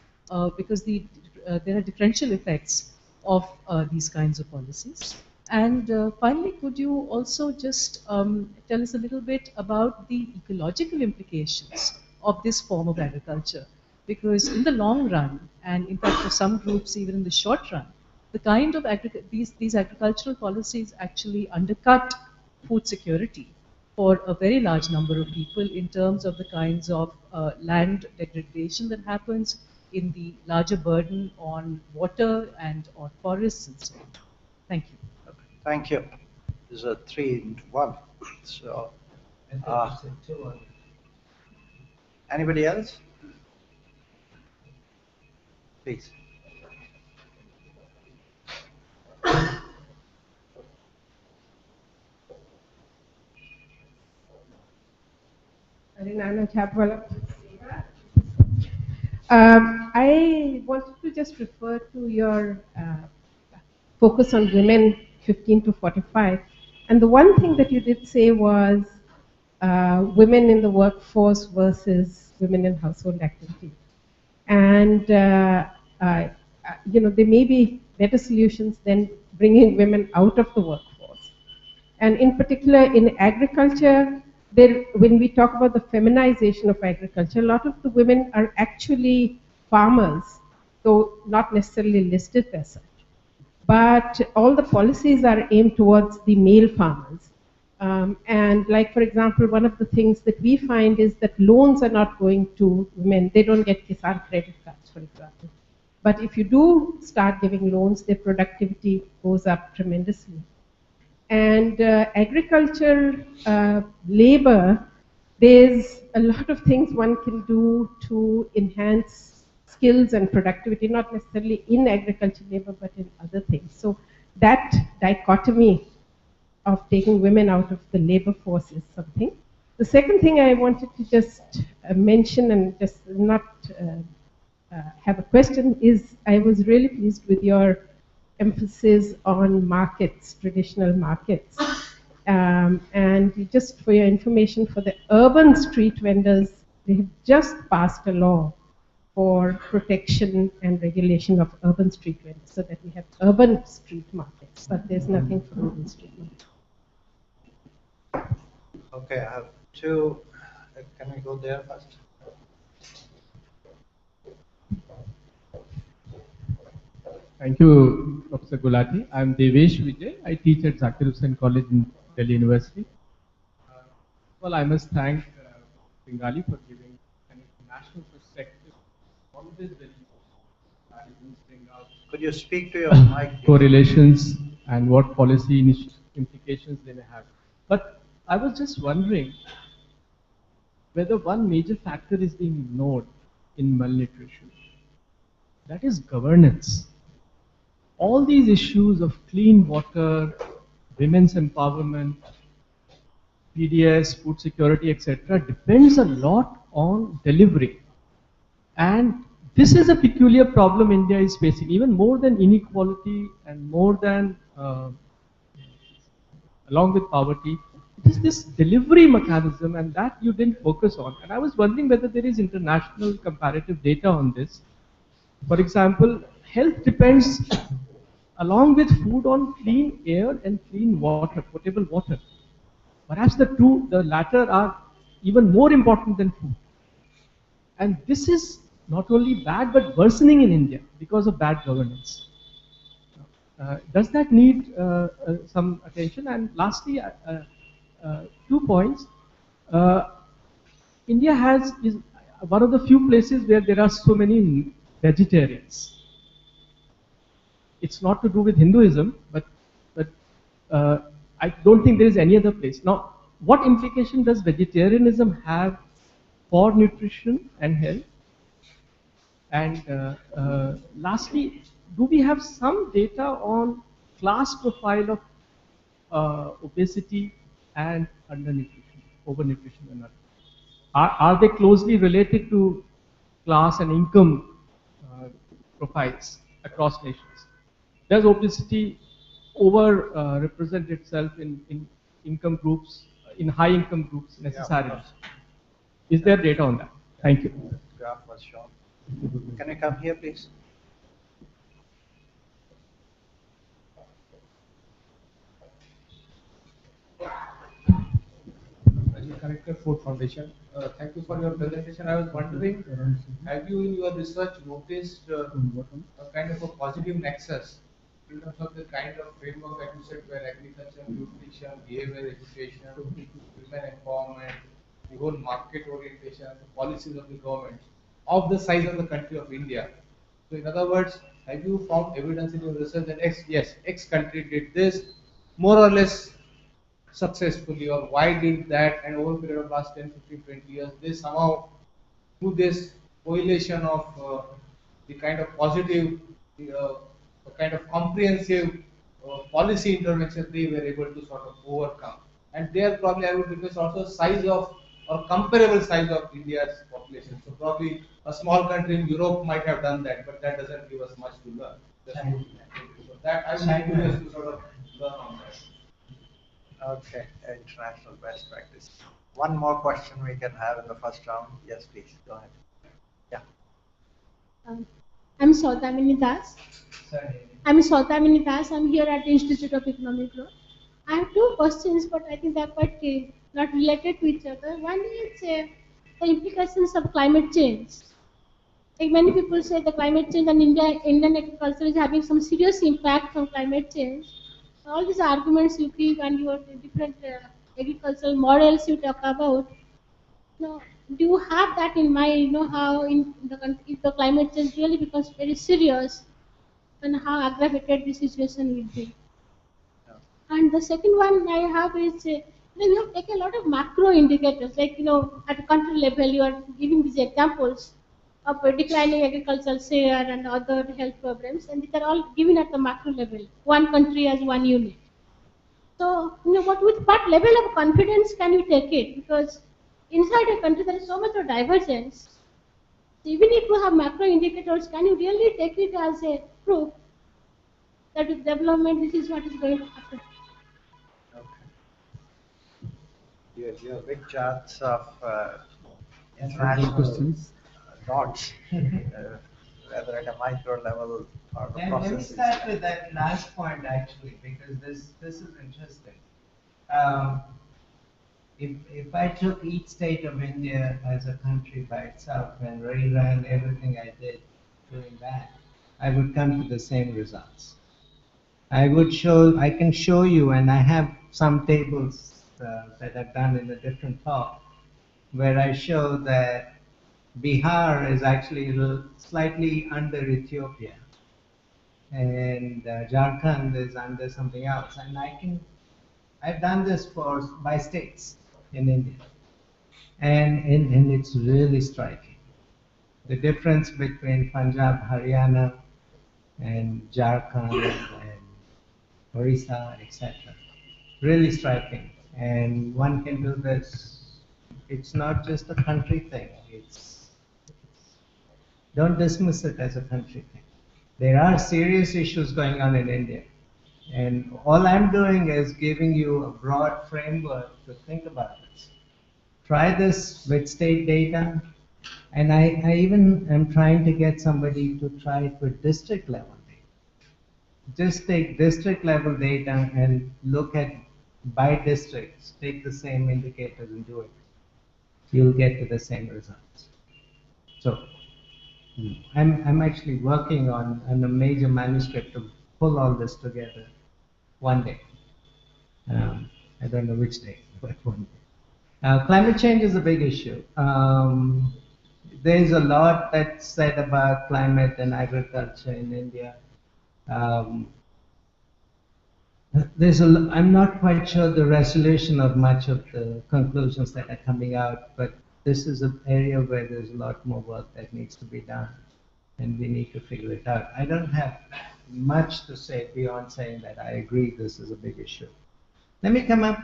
because there are differential effects of these kinds of policies. And finally, could you also just tell us a little bit about the ecological implications of this form of agriculture? Because in the long run, and in fact for some groups even in the short run, the kind of these agricultural policies actually undercut food security for a very large number of people in terms of the kinds of land degradation that happens, in the larger burden on water and on forests and so on. Thank you. Okay. Thank you. This is a 3 in 1. So, anybody else? Please. I wanted to just refer to your focus on women 15 to 45. And the one thing that you did say was women in the workforce versus women in household activity. And, there may be better solutions than bringing women out of the workforce. And in particular, in agriculture, when we talk about the feminization of agriculture, a lot of the women are actually farmers, though not necessarily listed as such. But all the policies are aimed towards the male farmers. And like, for example, one of the things that we find is that loans are not going to women. They don't get Kisan credit cards, for example. But if you do start giving loans, their productivity goes up tremendously. And agriculture, labor, there's a lot of things one can do to enhance skills and productivity, not necessarily in agriculture labor, but in other things. So that dichotomy of taking women out of the labor force is something. The second thing I wanted to just mention and just not have a question is I was really pleased with your emphasis on markets, traditional markets. And just for your information, for the urban street vendors, they have just passed a law for protection and regulation of urban street vendors so that we have urban street markets, but there's nothing for rural street markets. Okay, I have two. Can we go there first? Thank you, Professor Gulati. I'm Devesh Vijay. I teach at Zakir Hussain College in Delhi University. Well, I must thank Pingali for giving an international perspective on this very bring out. Could you speak to your mic? Correlations and what policy implications they may have. But I was just wondering whether one major factor is being ignored in malnutrition. That is governance. All these issues of clean water, women's empowerment, PDS, food security, etc., depends a lot on delivery. And this is a peculiar problem India is facing, even more than inequality and more than, along with poverty. It is this delivery mechanism, and that you didn't focus on. And I was wondering whether there is international comparative data on this. For example, health depends along with food on clean air and clean water, potable water. Perhaps the latter are even more important than food. And this is not only bad but worsening in India because of bad governance. Does that need some attention? And lastly, 2 points. India is one of the few places where there are so many vegetarians. It's not to do with Hinduism, but I don't think there is any other place. Now, what implication does vegetarianism have for nutrition and health? And lastly, do we have some data on class profile of obesity and undernutrition, overnutrition and are they closely related to class and income profiles across nations? Does obesity over represent itself in income groups, in high income groups necessarily? Yeah, is there data on that? Thank you. the graph was shown. Can you come here, please? Connected Food Foundation. Thank you for your presentation. I was wondering, have you in your research noticed a kind of a positive nexus in terms of the kind of framework that you said where agriculture, nutrition, behavior education, women empowerment, the whole market orientation, the policies of the government of the size of the country of India. So in other words, have you found evidence in your research that X country did this more or less successfully, or why did that, and over a period of last 10, 15, 20 years, they somehow, through this correlation of the kind of positive, kind of comprehensive policy intervention, they were able to sort of overcome. And there probably I would request also size of, or comparable size of India's population. So probably a small country in Europe might have done that, but that doesn't give us much to learn. So that I would be curious to sort of learn on that. Okay, international best practice. One more question we can have in the first round. Yes, please, go ahead. Yeah. I'm Sautamini Das. I'm here at the Institute of Economic Growth. I have two questions, but I think they're quite not related to each other. One is the implications of climate change. Like many people say the climate change and Indian agriculture is having some serious impact from climate change. All these arguments you give and your different agricultural models you talk about, do you have that in mind? You know how in the country, if the climate change really becomes very serious, and how aggravated the situation will be. Yeah. And the second one I have is, we have taken a lot of macro indicators, like at a country level, you are giving these examples of declining agricultural share and other health problems, and these are all given at the macro level. One country as one unit. So, with what level of confidence can you take it? Because inside a country there is so much of divergence. So even if you have macro indicators, can you really take it as a proof that with development this is what is going to happen? Okay. Your big charts of international dots, whether at a micro level or the processes. Let me start with that last point actually, because this is interesting. If I took each state of India as a country by itself and reran everything I did doing that, I would come to the same results. I can show you, and I have some tables that I've done in a different talk, where I show that Bihar is actually slightly under Ethiopia, and Jharkhand is under something else, and I've done this by states in India, and it's really striking. The difference between Punjab, Haryana, and Jharkhand and Orissa, etc. Really striking. And one can do this. It's not just a country thing. Don't dismiss it as a country thing. There are serious issues going on in India. And all I'm doing is giving you a broad framework to think about this. Try this with state data. And I even am trying to get somebody to try it with district level data. Just take district level data and look at by districts. Take the same indicators and do it. You'll get to the same results. So I'm actually working on a major manuscript to pull all this together one day. I don't know which day, but one day. Climate change is a big issue. There's a lot that's said about climate and agriculture in India. I'm not quite sure the resolution of much of the conclusions that are coming out, but this is an area where there's a lot more work that needs to be done, and we need to figure it out. I don't have much to say beyond saying that I agree this is a big issue. Let me come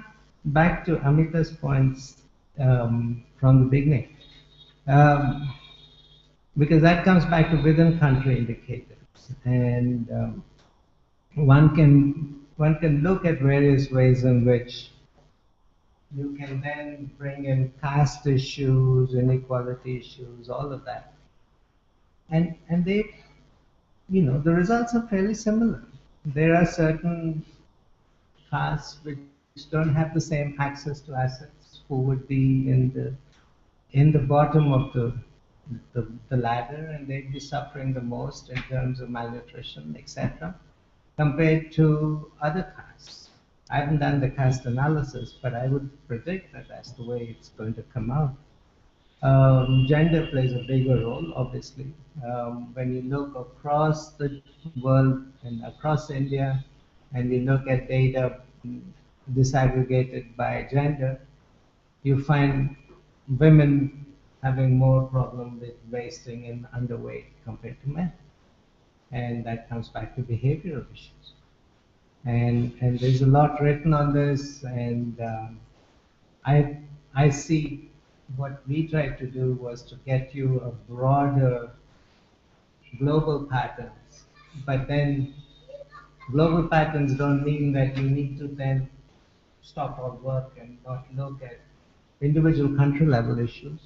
back to Amita's points from the beginning, because that comes back to within country indicators, and one can look at various ways in which you can then bring in caste issues, inequality issues, all of that. And they, the results are fairly similar. There are certain castes which don't have the same access to assets, who would be in the bottom of the ladder, and they'd be suffering the most in terms of malnutrition, etc., compared to other castes. I haven't done the caste analysis, but I would predict that that's the way it's going to come out. Gender plays a bigger role, obviously. When you look across the world and across India, and you look at data disaggregated by gender, you find women having more problem with wasting and underweight compared to men. And that comes back to behavioral issues. And there's a lot written on this, and I see what we tried to do was to get you a broader global patterns, but then global patterns don't mean that you need to then stop all work and not look at individual country level issues.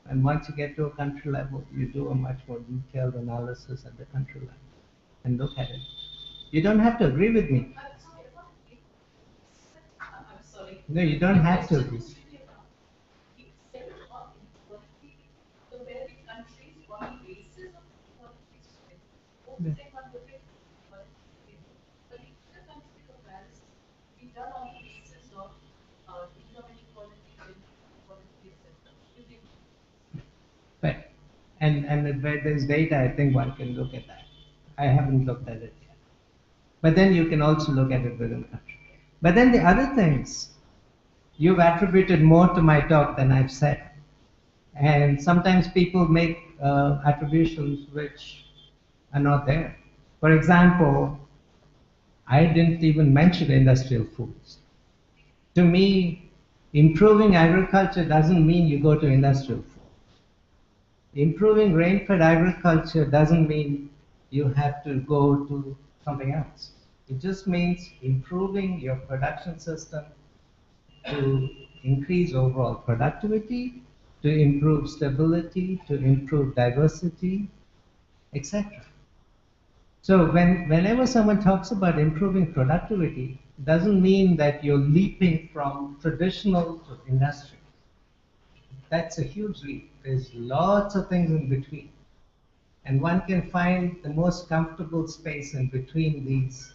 And once you get to a country level, you do a much more detailed analysis at the country level and look at it. You don't have to agree with me. No, you don't have to agree. Yeah. Right. And where there's data, I think one can look at that. I haven't looked at it yet. But then you can also look at it within country. But then the other things, you've attributed more to my talk than I've said. And sometimes people make attributions which are not there. For example, I didn't even mention industrial foods. To me, improving agriculture doesn't mean you go to industrial food. Improving rain-fed agriculture doesn't mean you have to go to something else. It just means improving your production system to increase overall productivity, to improve stability, to improve diversity, etc. So whenever someone talks about improving productivity, it doesn't mean that you're leaping from traditional to industrial. That's a huge leap. There's lots of things in between. And one can find the most comfortable space in between these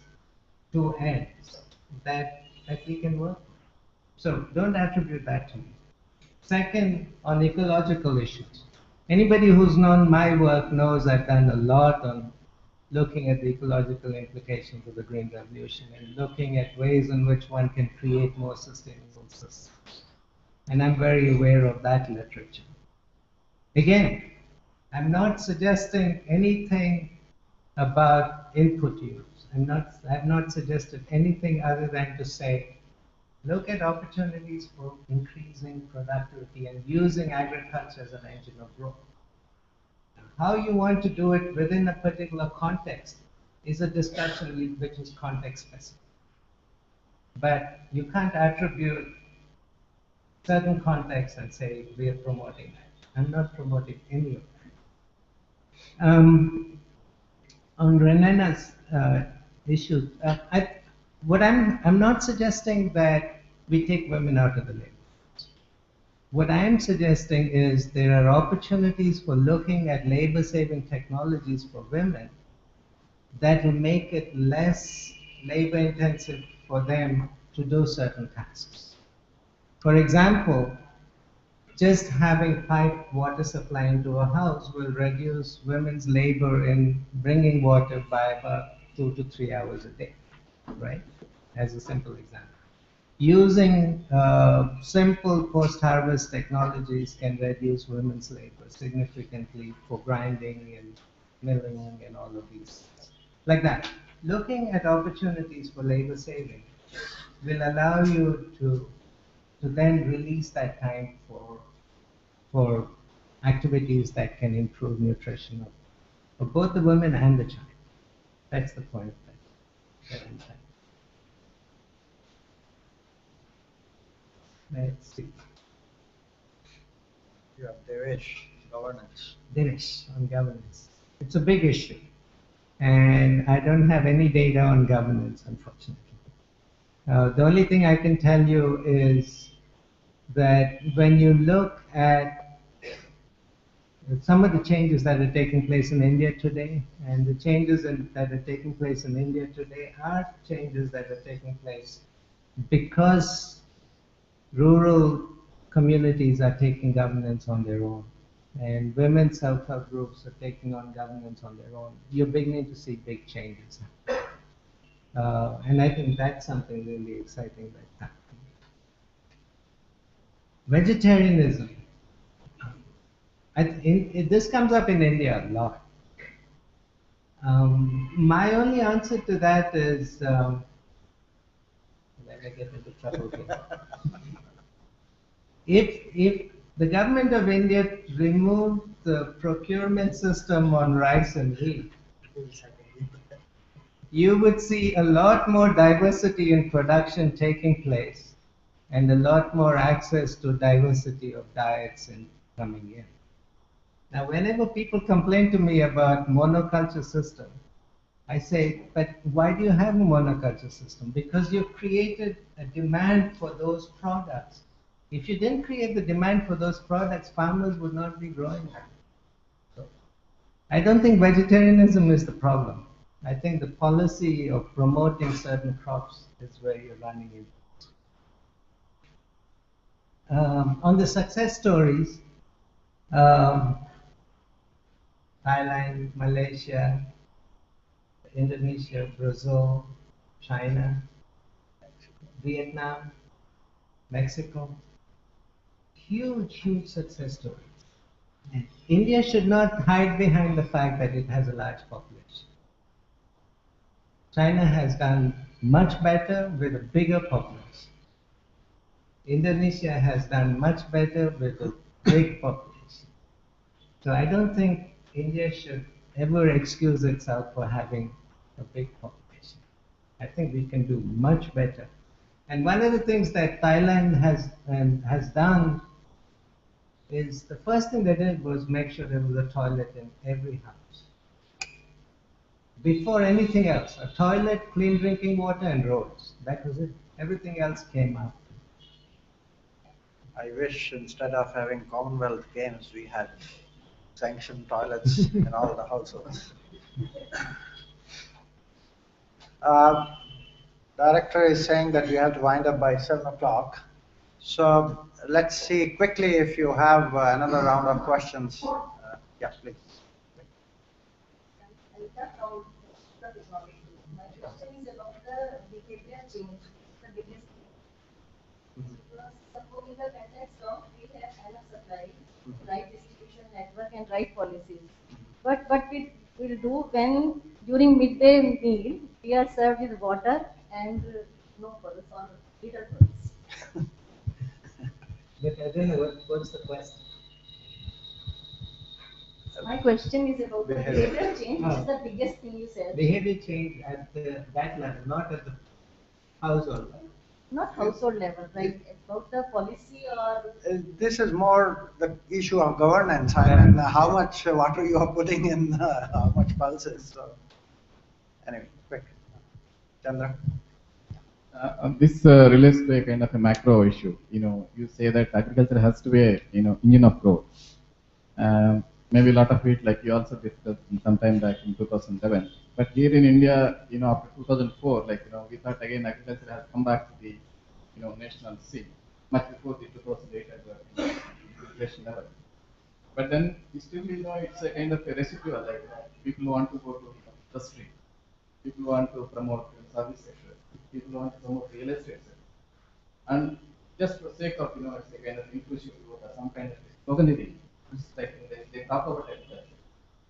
two ends that we can work with. So don't attribute that to me. Second, on ecological issues. Anybody who's known my work knows I've done a lot on looking at the ecological implications of the Green Revolution and looking at ways in which one can create more sustainable systems. And I'm very aware of that literature. Again, I'm not suggesting anything about input use. I've not suggested anything other than to say, look at opportunities for increasing productivity and using agriculture as an engine of growth. How you want to do it within a particular context is a discussion which is context specific. But you can't attribute certain contexts and say we are promoting that. I'm not promoting any of that. On Renena's issue, I'm not suggesting that we take women out of the labor. What I am suggesting is there are opportunities for looking at labor-saving technologies for women that will make it less labor-intensive for them to do certain tasks. For example, just having piped water supply into a house will reduce women's labor in bringing water by about 2 to 3 hours a day, right? As a simple example. Using simple post-harvest technologies can reduce women's labor significantly for grinding and milling and all of these things. Like that. Looking at opportunities for labor saving will allow you to then release that time for activities that can improve nutrition of both the women and the child. That's the point that I'm saying. Let's see. Yeah, Devesh, governance. Devesh, on governance. It's a big issue. And I don't have any data on governance, unfortunately. The only thing I can tell you is that when you look at some of the changes that are taking place in India today, and the changes that are taking place in India today are changes that are taking place because rural communities are taking governance on their own, and women's self-help groups are taking on governance on their own. You're beginning to see big changes. And I think that's something really exciting that's happening. Vegetarianism. This comes up in India a lot. My only answer to that is, let me get into trouble here. If the government of India removed the procurement system on rice and wheat, you would see a lot more diversity in production taking place and a lot more access to diversity of diets in coming in. Now, whenever people complain to me about monoculture system, I say, but why do you have a monoculture system? Because you've created a demand for those products. If you didn't create the demand for those products, farmers would not be growing them. So, I don't think vegetarianism is the problem. I think the policy of promoting certain crops is where you're running into. On the success stories, Thailand, Malaysia, Indonesia, Brazil, China, Vietnam, Mexico, huge success stories. And India should not hide behind the fact that it has a large population. China has done much better with a bigger population. Indonesia has done much better with a big population. So I don't think India should ever excuse itself for having a big population. I think we can do much better. And one of the things that Thailand has done is the first thing they did was make sure there was a toilet in every house. Before anything else, a toilet, clean drinking water, and roads. That was it. Everything else came after. I wish instead of having Commonwealth Games, we had sanctioned toilets in all the households. Director is saying that we have to wind up by 7 o'clock. So let's see quickly if you have another round of questions. Yeah, please. My question is about the behavior change, the biggest suppose in the context of we have enough supply, right distribution network and right policies. But we will do when during midday meal we are served with water and no pulse or little pulse. But I don't know what's the question. My question is about the behavior change, which is the biggest thing you said. Behavior change at that level, not at the household level. Not household level, right? About the policy or This is more the issue of governance. I mean, how much water you are putting in, how much pulses. So, anyway, quick. Chandra. This relates to a kind of a macro issue. You say that agriculture has to be a engine of growth. Maybe a lot of it, like you also discussed sometime back in 2011. But here in India, after 2004, we thought again agriculture has come back to the national scene much before the 2008 inflation level. But then still, it's a kind of a residual. People want to go to industry, people want to promote service sector, people want to promote real estate sector, and just for the sake of it's a kind of inclusive growth or some kind of sloganity. It's like they talk about it.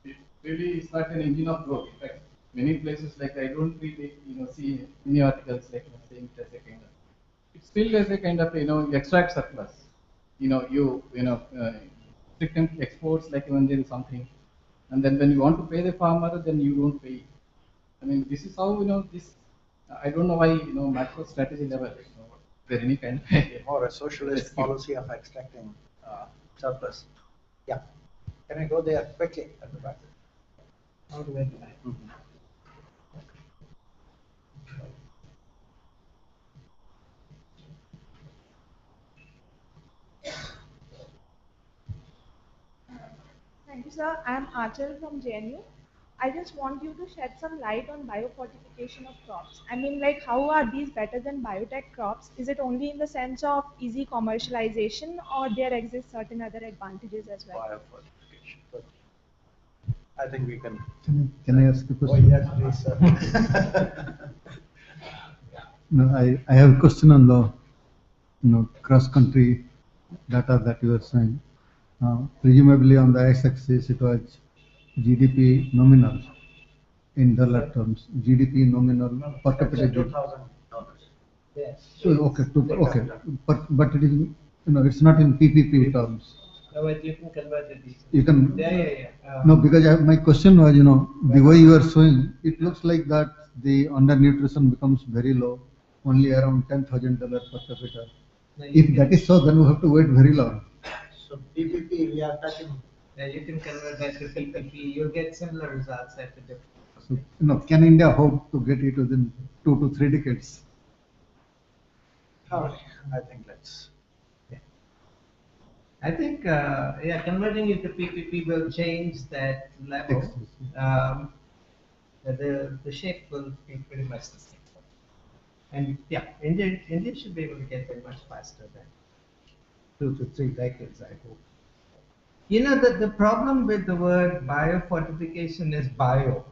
It really is not an engine of growth. In fact, many places I don't really see many articles saying it as a kind of. It's still as a kind of extract surplus. Strictly exports when there is something, and then when you want to pay the farmer, then you don't pay. I mean, this is how this. I don't know why macro strategy level. There any kind of Or a socialist policy of extracting surplus. Yeah. Can I go there quickly at the back? How do I do that? Thank you, sir. I am Achal from JNU. I just want you to shed some light on biofortification of crops. I mean, how are these better than biotech crops? Is it only in the sense of easy commercialization, or there exist certain other advantages as well? Biofortification. Good. I think we can. Can I ask a Oh, question? yes, please, sir. No, I have a question on the cross-country data that you were saying. Presumably on the x-axis it was GDP nominal in dollar terms. GDP nominal per capita. $2,000. Yes. So okay, but it is it's not in PPP terms. No, but you can convert it easily. You can. Yeah. No, because my question was, the way you are showing, it looks like that the undernutrition becomes very low, only around $10,000 per capita. No, If that is so, then we have to wait very long. So PPP, we are touching. Yeah, you can convert that to PPP. You'll get similar results at the different. So, can India hope to get it within 2 to 3 decades? All right. I think let's. I think, converting it to PPP will change that level. The shape will be pretty much the same. And India should be able to get there much faster than 2 to 3 decades, I hope. The problem with the word biofortification is bio.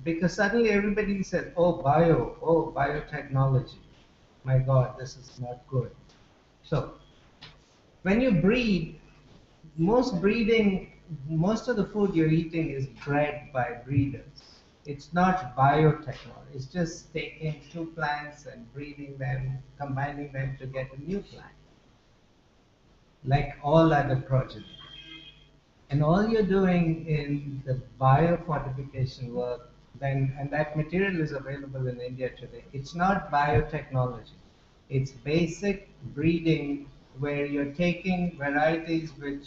Because suddenly everybody says, oh, biotechnology. My God, this is not good. So, when you breed, most of the food you're eating is bred by breeders. It's not biotechnology. It's just taking two plants and breeding them, combining them to get a new plant, like all other progeny. And all you're doing in the biofortification work, then, and that material is available in India today, it's not biotechnology. It's basic breeding where you're taking varieties which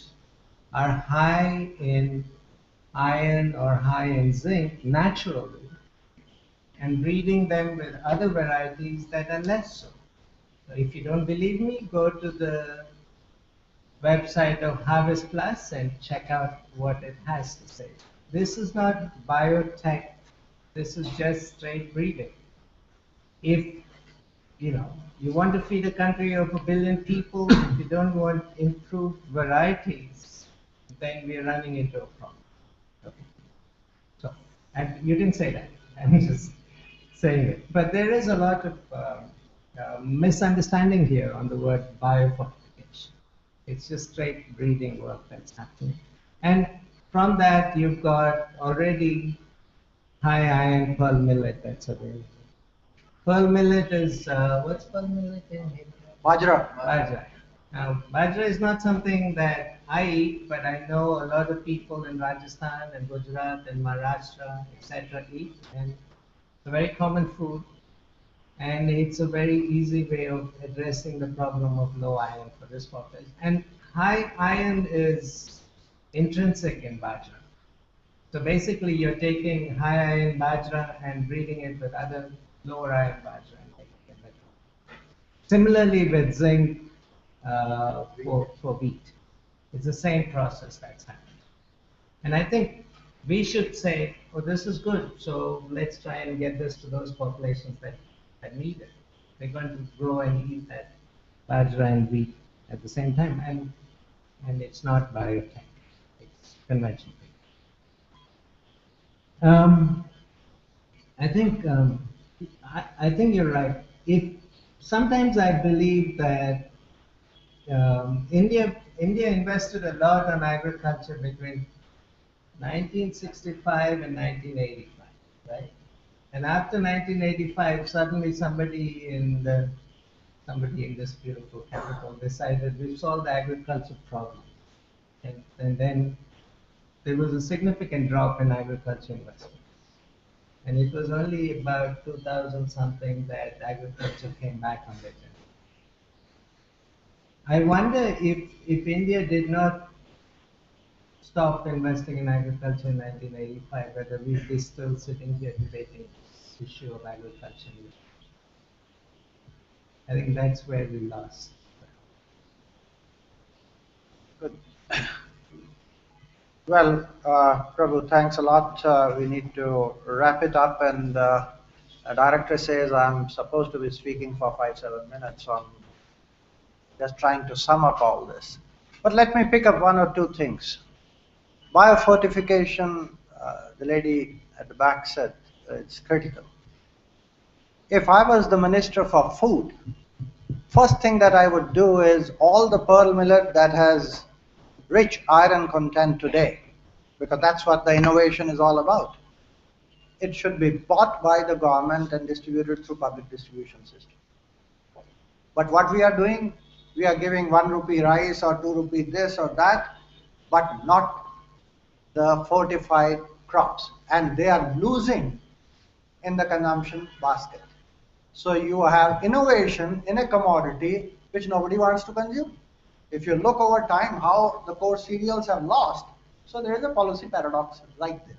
are high in iron or high in zinc naturally and breeding them with other varieties that are less so. So if you don't believe me, go to the website of Harvest Plus and check out what it has to say. This is not biotech, this is just straight breeding. If you want to feed a country of 1 billion people, if you don't want improved varieties, then we're running into a problem. Okay. So, and you didn't say that. I'm just saying it. But there is a lot of misunderstanding here on the word biofortification. It's just straight breeding work that's happening. And from that, you've got already high iron pearl millet that's available. Pearl millet is, what's pearl millet in Hindi? Bajra. Bajra. Now, bajra is not something that I eat, but I know a lot of people in Rajasthan and Gujarat and Maharashtra, etc. eat, and it's a very common food, and it's a very easy way of addressing the problem of low iron for this population. And high iron is intrinsic in bajra. So basically, you're taking high iron bajra and breeding it with other lower iron bajra and making it better. Similarly, with zinc for wheat, it's the same process that's happening. And I think we should say, oh, this is good, so let's try and get this to those populations that need it. They're going to grow and eat that bajra and wheat at the same time, and it's not biotech, it's conventional. I think you're right. If sometimes I believe that India invested a lot on agriculture between 1965 and 1985, right? And after 1985, suddenly somebody in this beautiful capital decided we've solved the agriculture problem, and then there was a significant drop in agriculture investment. And it was only about 2000 something that agriculture came back on the agenda. I wonder if India did not stop investing in agriculture in 1985, whether we'd be still sitting here debating this issue of agriculture. I think that's where we lost. Good. Well, Prabhu, thanks a lot. We need to wrap it up, and the director says I'm supposed to be speaking for 5-7 minutes, so I'm just trying to sum up all this. But let me pick up one or two things. Biofortification, the lady at the back said it's critical. If I was the Minister for Food, first thing that I would do is all the pearl millet that has rich iron content today, because that's what the innovation is all about. It should be bought by the government and distributed through public distribution system. But what we are doing, we are giving 1 rupee rice or 2 rupee this or that, but not the fortified crops, and they are losing in the consumption basket. So you have innovation in a commodity which nobody wants to consume. If you look over time how the core cereals have lost, so there is a policy paradox right there.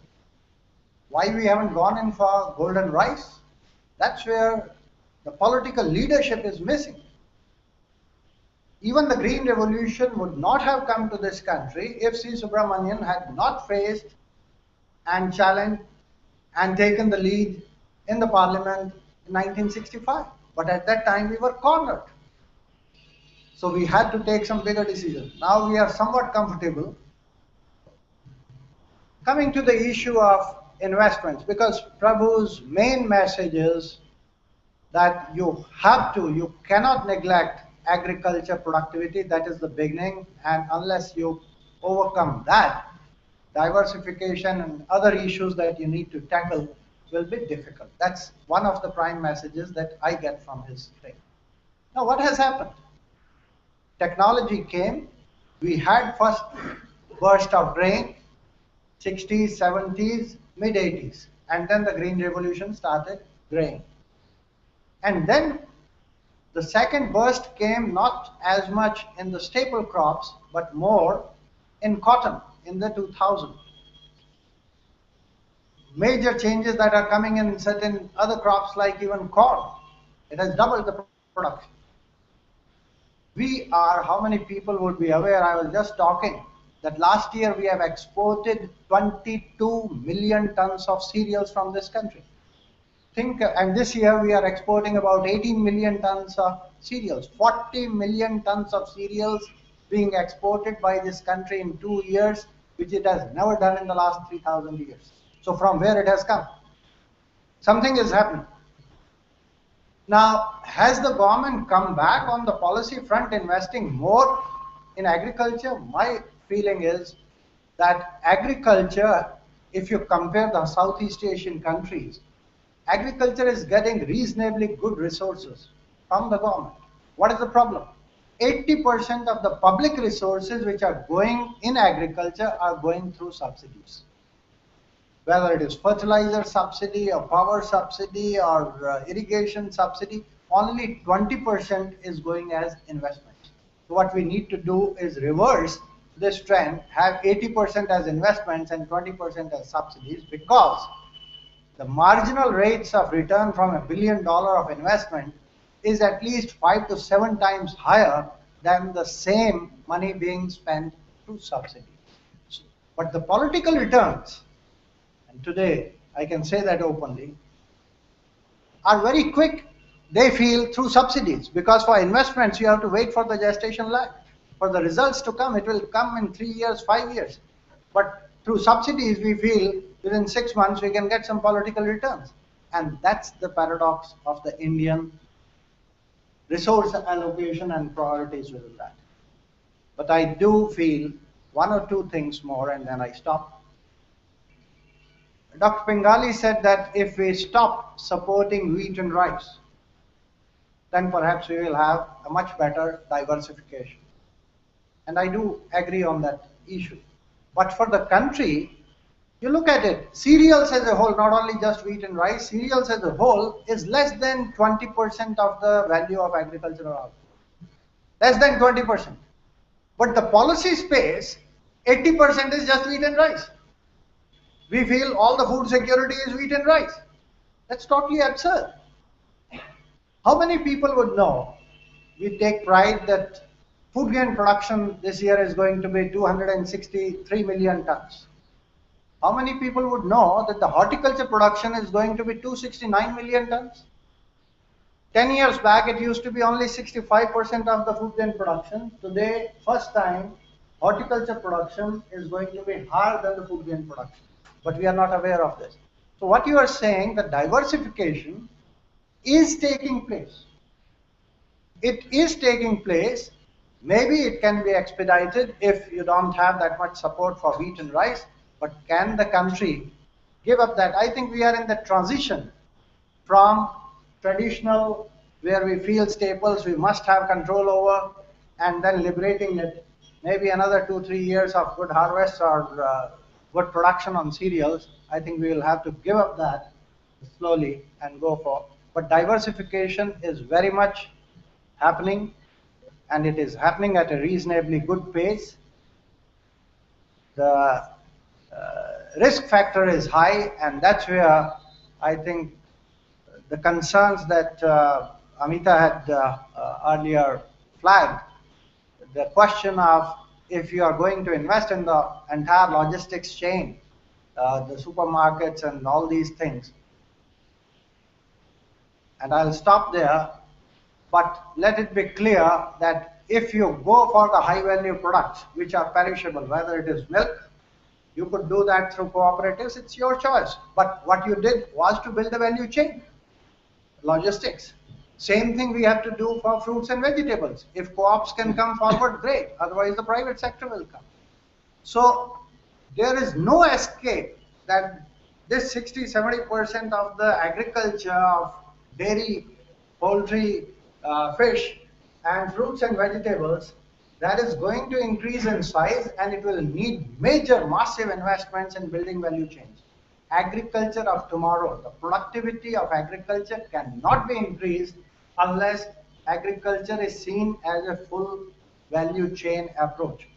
Why we haven't gone in for golden rice? That's where the political leadership is missing. Even the Green Revolution would not have come to this country if C. Subramanian had not faced and challenged and taken the lead in the parliament in 1965. But at that time we were cornered. So we had to take some bigger decisions. Now we are somewhat comfortable. Coming to the issue of investments, because Prabhu's main message is that you cannot neglect agriculture productivity. That is the beginning, and unless you overcome that, diversification and other issues that you need to tackle will be difficult. That's one of the prime messages that I get from his thing. Now, what has happened? Technology came, we had first burst of grain, 60s, 70s, mid 80s, and then the green revolution started grain. And then the second burst came not as much in the staple crops, but more in cotton in the 2000s. Major changes that are coming in certain other crops like even corn. It has doubled the production. We are, how many people would be aware, I was just talking, that last year we have exported 22 million tons of cereals from this country. And this year we are exporting about 18 million tons of cereals, 40 million tons of cereals being exported by this country in 2 years, which it has never done in the last 3,000 years. So from where it has come? Something is happening. Now, has the government come back on the policy front investing more in agriculture? My feeling is that agriculture, if you compare the Southeast Asian countries, agriculture is getting reasonably good resources from the government. What is the problem? 80% of the public resources which are going in agriculture are going through subsidies. Whether it is fertilizer subsidy or power subsidy or irrigation subsidy, only 20% is going as investment. So what we need to do is reverse this trend, have 80% as investments and 20% as subsidies, because the marginal rates of return from $1 billion of investment is at least 5 to 7 times higher than the same money being spent through subsidies. But the political returns, and today I can say that openly, are very quick. They feel through subsidies, because for investments you have to wait for the gestation lag. For the results to come, it will come in 3 years, 5 years. But through subsidies, we feel within 6 months we can get some political returns. And that's the paradox of the Indian resource allocation and priorities within that. But I do feel one or two things more, and then I stop. Dr. Pingali said that if we stop supporting wheat and rice, then perhaps we will have a much better diversification. And I do agree on that issue. But for the country, you look at it, cereals as a whole, not only just wheat and rice, cereals as a whole is less than 20% of the value of agricultural output. Less than 20%. But the policy space, 80% is just wheat and rice. We feel all the food security is wheat and rice. That's totally absurd. How many people would know? We take pride that food grain production this year is going to be 263 million tons. How many people would know that the horticulture production is going to be 269 million tons? 10 years back, it used to be only 65% of the food grain production. Today, first time, horticulture production is going to be higher than the food grain production. But we are not aware of this. So what you are saying, that diversification is taking place. It is taking place. Maybe it can be expedited if you don't have that much support for wheat and rice. But can the country give up that? I think we are in the transition from traditional, where we feel staples we must have control over, and then liberating it. Maybe another 2-3 years of good harvest or good production on cereals. I think we will have to give up that slowly and go for. But diversification is very much happening, and it is happening at a reasonably good pace. The risk factor is high, and that's where I think the concerns that Amita had earlier flagged, the question of if you are going to invest in the entire logistics chain, the supermarkets and all these things. And I'll stop there, but let it be clear that if you go for the high value products which are perishable, whether it is milk, you could do that through cooperatives, it's your choice. But what you did was to build a value chain, logistics. Same thing we have to do for fruits and vegetables. If co-ops can come forward, great. Otherwise, the private sector will come. So there is no escape that this 60–70% of the agriculture of dairy, poultry, fish, and fruits and vegetables, that is going to increase in size, and it will need major, massive investments in building value chains. Agriculture of tomorrow, the productivity of agriculture cannot be increased unless agriculture is seen as a full value chain approach.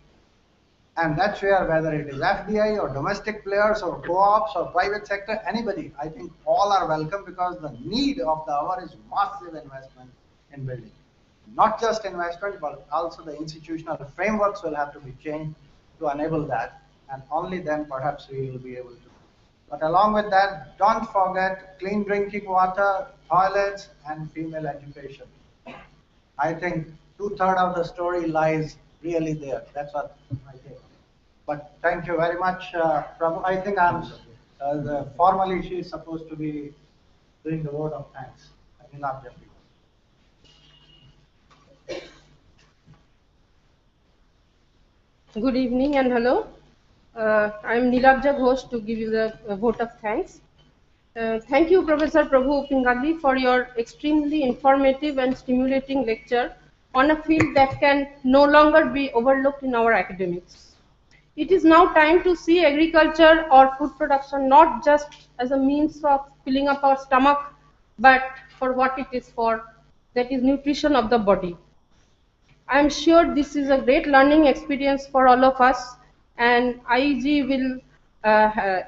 And that's where, whether it is FDI or domestic players or co-ops or private sector, anybody, I think all are welcome, because the need of the hour is massive investment in building. Not just investment, but also the institutional frameworks will have to be changed to enable that. And only then perhaps we will be able to. But along with that, don't forget clean drinking water, toilets, and female education. I think 2/3 of the story lies really there. That's what I think. But thank you very much, Prabhu. I think formally she is supposed to be doing the vote of thanks. Good evening and hello. I am Nilabja Ghosh to give you the vote of thanks. Thank you, Professor Prabhu Pingali, for your extremely informative and stimulating lecture on a field that can no longer be overlooked in our academics. It is now time to see agriculture or food production not just as a means of filling up our stomach, but for what it is for, that is nutrition of the body. I am sure this is a great learning experience for all of us, and IEG will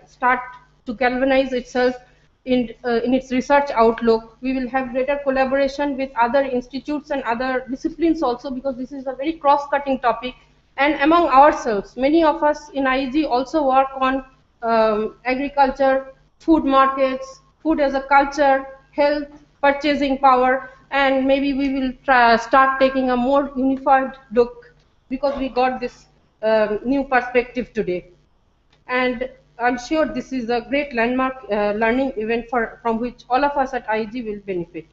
start to galvanize itself in its research outlook. We will have greater collaboration with other institutes and other disciplines also, because this is a very cross-cutting topic. And among ourselves, many of us in IEG also work on agriculture, food markets, food as a culture, health, purchasing power, and maybe we will start taking a more unified look, because we got this new perspective today. And I'm sure this is a great landmark learning event from which all of us at IEG will benefit.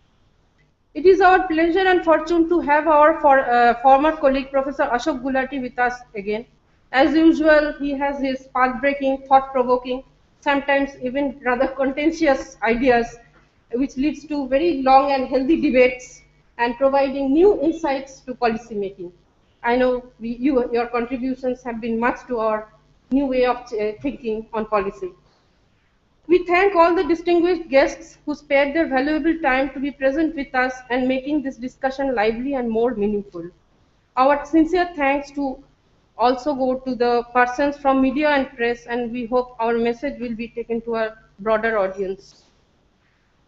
It is our pleasure and fortune to have our former colleague Professor Ashok Gulati with us again. As usual, he has his path-breaking, thought-provoking, sometimes even rather contentious ideas, which leads to very long and healthy debates and providing new insights to policy making. I know your contributions have been much to our new way of thinking on policy. We thank all the distinguished guests who spared their valuable time to be present with us and making this discussion lively and more meaningful. Our sincere thanks to also go to the persons from media and press, and we hope our message will be taken to a broader audience.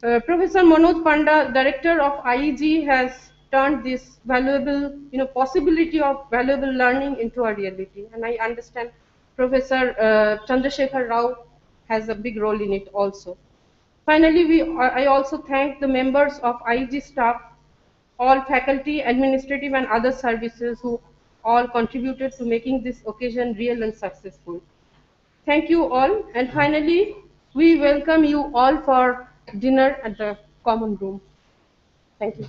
Professor Manoj Panda, Director of IEG, has turned this valuable, possibility of valuable learning into a reality. And I understand Professor Chandrasekhar Rao has a big role in it also. Finally, I also thank the members of IEG staff, all faculty, administrative and other services who all contributed to making this occasion real and successful. Thank you all, and finally, we welcome you all for dinner at the common room. Thank you.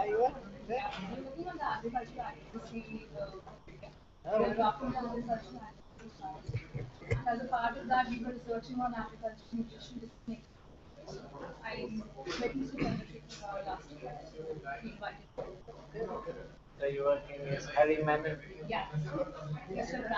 You were there? You're working on the agricultural advocacy, you're drafting the agricultural advocacy plan. And as a part of that, we were researching on agricultural nutrition discrimination. I met Mr. Chandrasekhar last year. He invited me. So you were in his Harry Manor? Yeah. Mr.